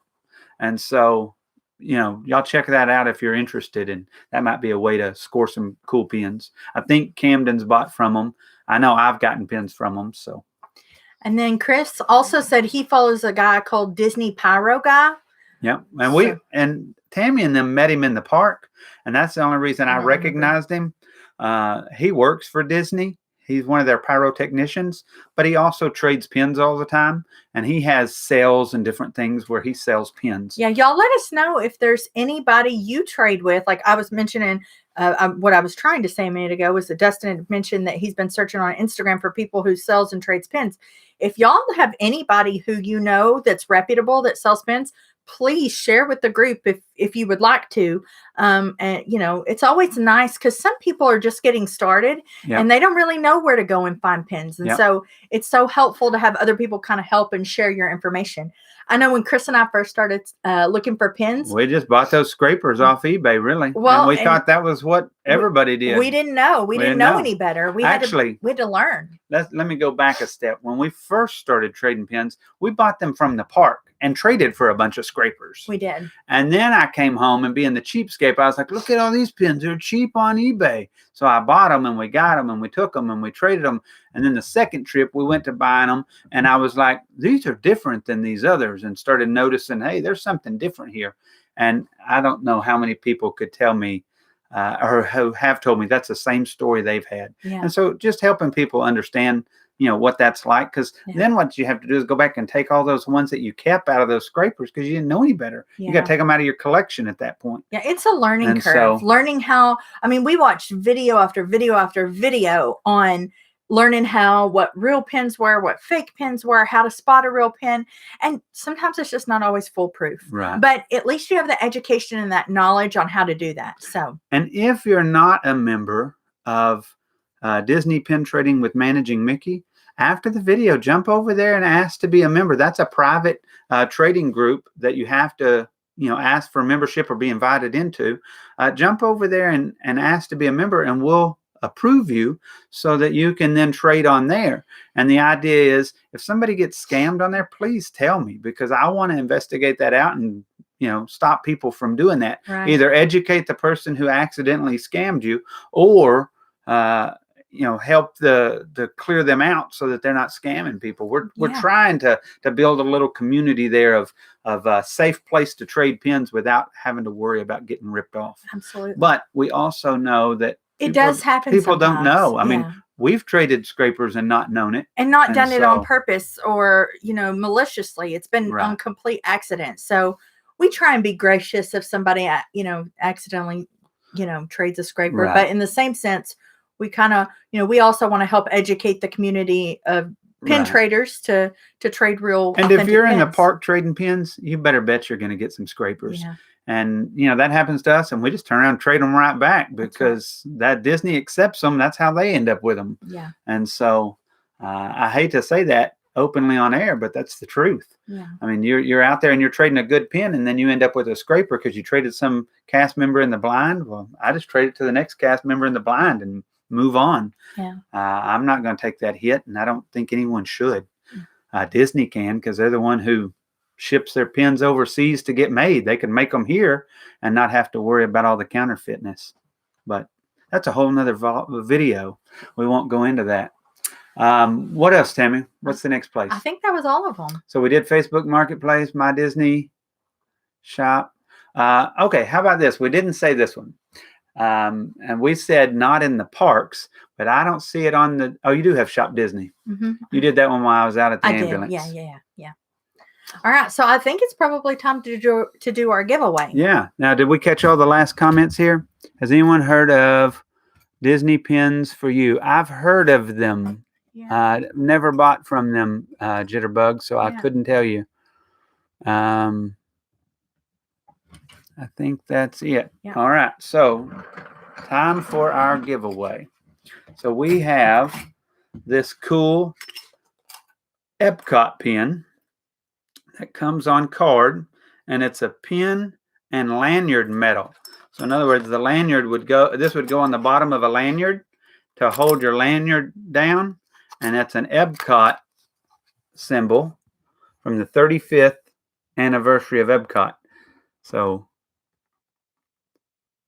And so, y'all check that out if you're interested. And that might be a way to score some cool pins. I think Camden's bought from them. I know I've gotten pins from them. So. And then Chris also said he follows a guy called Disney Pyro Guy. Yeah. And and Tammy and them met him in the park. And that's the only reason I recognized him. He works for Disney. He's one of their pyrotechnicians, but he also trades pins all the time. And he has sales and different things where he sells pins. Yeah, y'all let us know if there's anybody you trade with. Like I was mentioning, what I was trying to say a minute ago was that Dustin had mentioned that he's been searching on Instagram for people who sells and trades pins. If y'all have anybody who you know that's reputable that sells pins, please share with the group if you would like to. And it's always nice because some people are just getting started and they don't really know where to go and find pins. And so it's so helpful to have other people kind of help and share your information. I know when Chris and I first started looking for pins, we just bought those scrapers off eBay, really. Well, and we thought that was what everybody did. We didn't know. We didn't know any better. We had to learn. Let me go back a step. When we first started trading pins, we bought them from the park and traded for a bunch of scrapers. We did. And then I came home and being the cheapskate, I was like, look at all these pins. They're cheap on eBay. So I bought them and we got them and we took them and we traded them. And then the second trip we went to buying them and I was like, these are different than these others, and started noticing, hey, there's something different here. And I don't know how many people could tell me or who have told me that's the same story they've had. Yeah. And so just helping people understand, what that's like. Because then what you have to do is go back and take all those ones that you kept out of those scrapers because you didn't know any better. Yeah. You got to take them out of your collection at that point. Yeah, it's a learning curve. Learning how, we watched video after video after video on learning what real pins were, what fake pins were, how to spot a real pin. And sometimes it's just not always foolproof. Right. But at least you have the education and that knowledge on how to do that. So. And if you're not a member of Disney Pin Trading with Managing Mickey, after the video, jump over there and ask to be a member. That's a private trading group that you have to, ask for membership or be invited into. Jump over there and ask to be a member, and we'll approve you so that you can then trade on there. And the idea is if somebody gets scammed on there, please tell me, because I want to investigate that out and stop people from doing that. Right. Either educate the person who accidentally scammed you, or help the clear them out so that they're not scamming people. We're trying to build a little community there of a safe place to trade pins without having to worry about getting ripped off. Absolutely. But we also know that it does happen. People don't know. I mean, we've traded scrapers and not known it. And not done it on purpose or, maliciously. It's been on complete accident. So we try and be gracious if somebody, accidentally, trades a scraper. Right. But in the same sense, we kind of, we also want to help educate the community of pin traders to trade real. And if you're in the park trading pins, you better bet you're going to get some scrapers. Yeah. And, that happens to us, and we just turn around and trade them right back because that Disney accepts them. That's how they end up with them. Yeah. And so I hate to say that openly on air, but that's the truth. Yeah. I mean, you're out there and you're trading a good pin, and then you end up with a scraper because you traded some cast member in the blind. Well, I just traded to the next cast member in the blind and move on. Yeah. I'm not going to take that hit, and I don't think anyone should. Disney can, because they're the one who ships their pins overseas to get made. They can make them here and not have to worry about all the counterfeitness. But that's a whole nother video. We won't go into that. What else, Tammy? What's the next place? I think that was all of them. So we did Facebook Marketplace, My Disney, shop. Okay, how about this? We didn't say this one. And we said not in the parks, but I don't see it on the. Oh, you do have Shop Disney. Mm-hmm. You did that one while I was out at the I ambulance. did. Yeah. All right, so I think it's probably time to do our giveaway. Yeah. Now, did we catch all the last comments here? Has anyone heard of Disney pins for you? I've heard of them. Yeah. Never bought from them, Jitterbug, so I couldn't tell you. I think that's it. Yeah. All right, so time for our giveaway. So we have this cool Epcot pin that comes on card, and it's a pin and lanyard metal. So in other words, the lanyard would go, this would go on the bottom of a lanyard to hold your lanyard down, and that's an Epcot symbol from the 35th anniversary of Epcot. So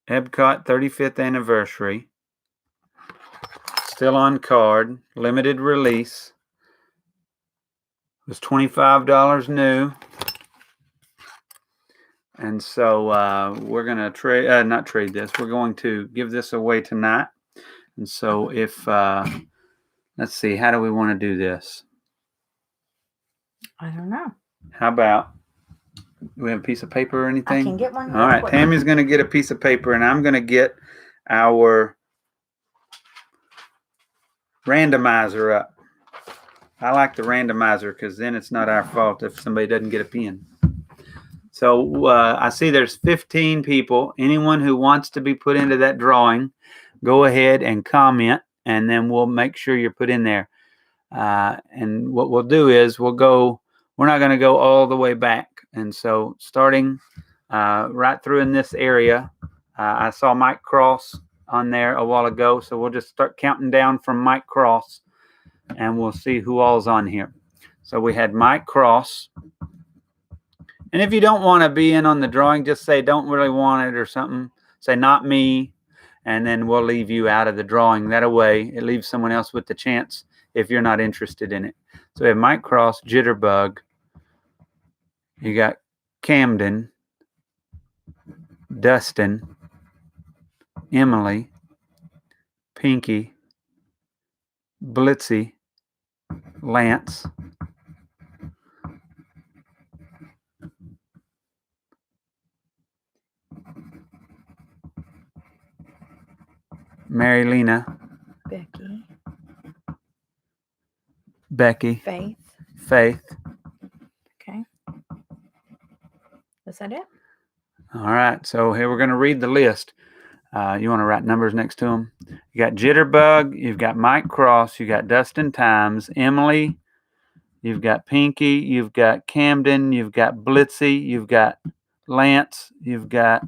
Epcot 35th anniversary, still on card, limited release. It was $25 new. And so we're going to trade, not trade this, we're going to give this away tonight. And so if, let's see, how do we want to do this? I don't know. How about, do we have a piece of paper or anything? I can get one. All right, Tammy's going to get a piece of paper, and I'm going to get our randomizer up. I like the randomizer because then it's not our fault if somebody doesn't get a pin. So I see there's 15 people. Anyone who wants to be put into that drawing, go ahead and comment, and then we'll make sure you're put in there. And what we'll do is we're not going to go all the way back. And so starting right through in this area, I saw Mike Cross on there a while ago. So we'll just start counting down from Mike Cross, and we'll see who all's on here. So we had Mike Cross. And if you don't want to be in on the drawing, just say don't really want it or something. Say not me, and then we'll leave you out of the drawing. That way it leaves someone else with the chance if you're not interested in it. So we have Mike Cross, Jitterbug. You got Camden, Dustin, Emily, Pinky, Blitzy, Lance, Mary Lena, Becky, Faith. Okay. Is that it? All right. So here we're going to read the list. You want to write numbers next to them? You got Jitterbug. You've got Mike Cross. You got Dustin Times. Emily. You've got Pinky. You've got Camden. You've got Blitzy. You've got Lance. You've got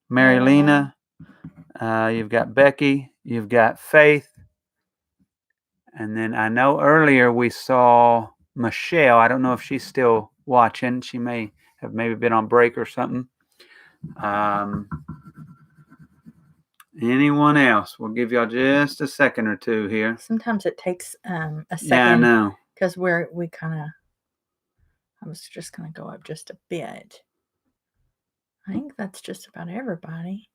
Mary Lena. You've got Becky. You've got Faith. And then I know earlier we saw Michelle. I don't know if she's still watching. She may have maybe been on break or something. Anyone else? We'll give y'all just a second or two here. Sometimes it takes a second. Yeah, I know. Because we kind of, I was just going to go up just a bit. I think that's just about everybody.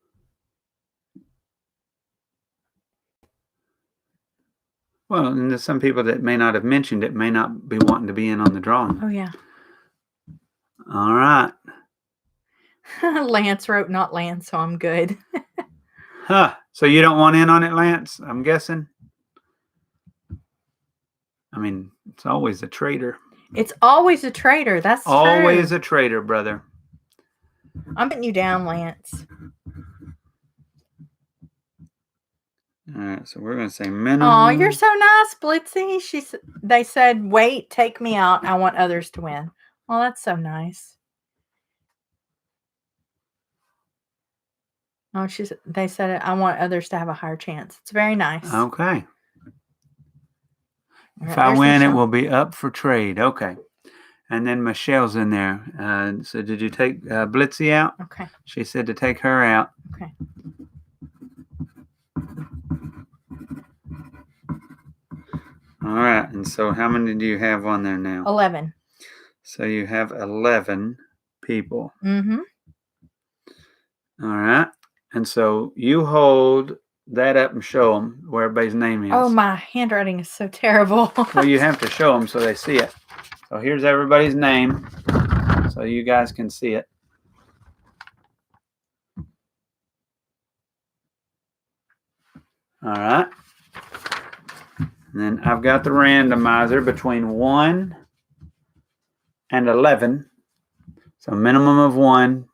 Well, and there's some people that may not have mentioned it, may not be wanting to be in on the drawing. Oh, yeah. All right. Lance wrote not Lance, so I'm good. Huh. So you don't want in on it, Lance, I'm guessing? I mean, it's always a traitor. It's always a traitor. That's true. Always a traitor, brother. I'm putting you down, Lance. All right, so we're going to say minimum. Oh, you're so nice, Blitzy. They said, wait, take me out. I want others to win. Oh, that's so nice. Oh, they said, I want others to have a higher chance. It's very nice. Okay. Right, if I win, Michelle. it will be up for trade. Okay. And then Michelle's in there. So did you take Blitzy out? Okay. She said to take her out. Okay. All right. And so how many do you have on there now? 11. So you have 11. people. Mm-hmm. All right. And so you hold that up and show them where everybody's name is. Oh, my handwriting is so terrible. Well, you have to show them so they see it. So here's everybody's name so you guys can see it. All right. And then I've got the randomizer between 1 and 11. So minimum of 1,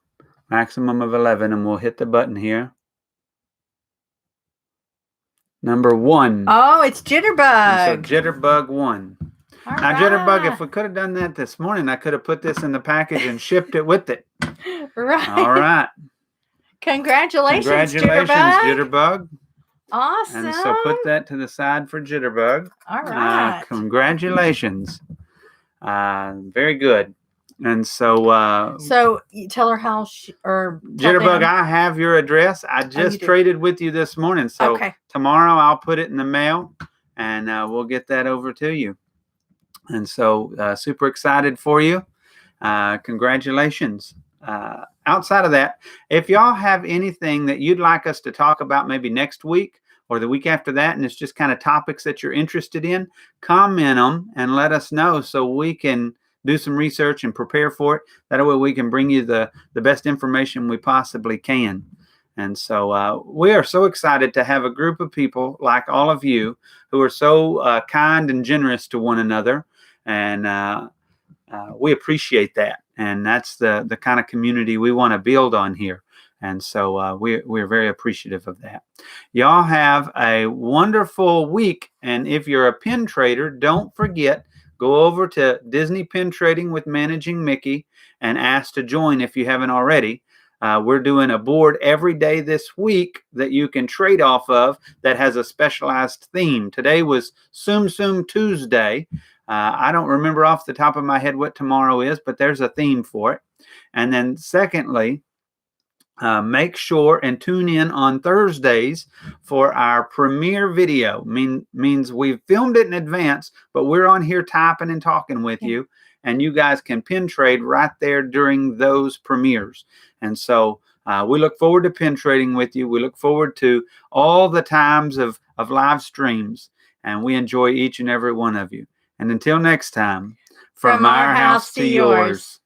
maximum of 11, and we'll hit the button here. Number 1. Oh, it's Jitterbug. And so Jitterbug 1. All now, right. Jitterbug, if we could have done that this morning, I could have put this in the package and shipped it with it. Right. All right. Congratulations, Jitterbug. Awesome. And so put that to the side for Jitterbug. All right. Congratulations. Very good. And so so you tell her how Jitterbug, I have your address. I just traded with you this morning. So tomorrow I'll put it in the mail and we'll get that over to you. And so super excited for you. Congratulations. Outside of that, if y'all have anything that you'd like us to talk about maybe next week or the week after that, and it's just kind of topics that you're interested in, comment them and let us know so we can do some research and prepare for it. That way we can bring you the best information we possibly can. And so we are so excited to have a group of people like all of you who are so kind and generous to one another. And we appreciate that. And that's the kind of community we want to build on here. And so we're very appreciative of that. Y'all have a wonderful week. And if you're a pin trader, don't forget, go over to Disney Pin Trading with Managing Mickey and ask to join if you haven't already. We're doing a board every day this week that you can trade off of that has a specialized theme. Today was Tsum Tsum Tuesday. I don't remember off the top of my head what tomorrow is, but there's a theme for it. And then secondly, make sure and tune in on Thursdays for our premiere video. Means we've filmed it in advance, but we're on here typing and talking with you, and you guys can pin trade right there during those premieres. And so we look forward to pin trading with you. We look forward to all the times of live streams, and we enjoy each and every one of you. And until next time, from our house to yours.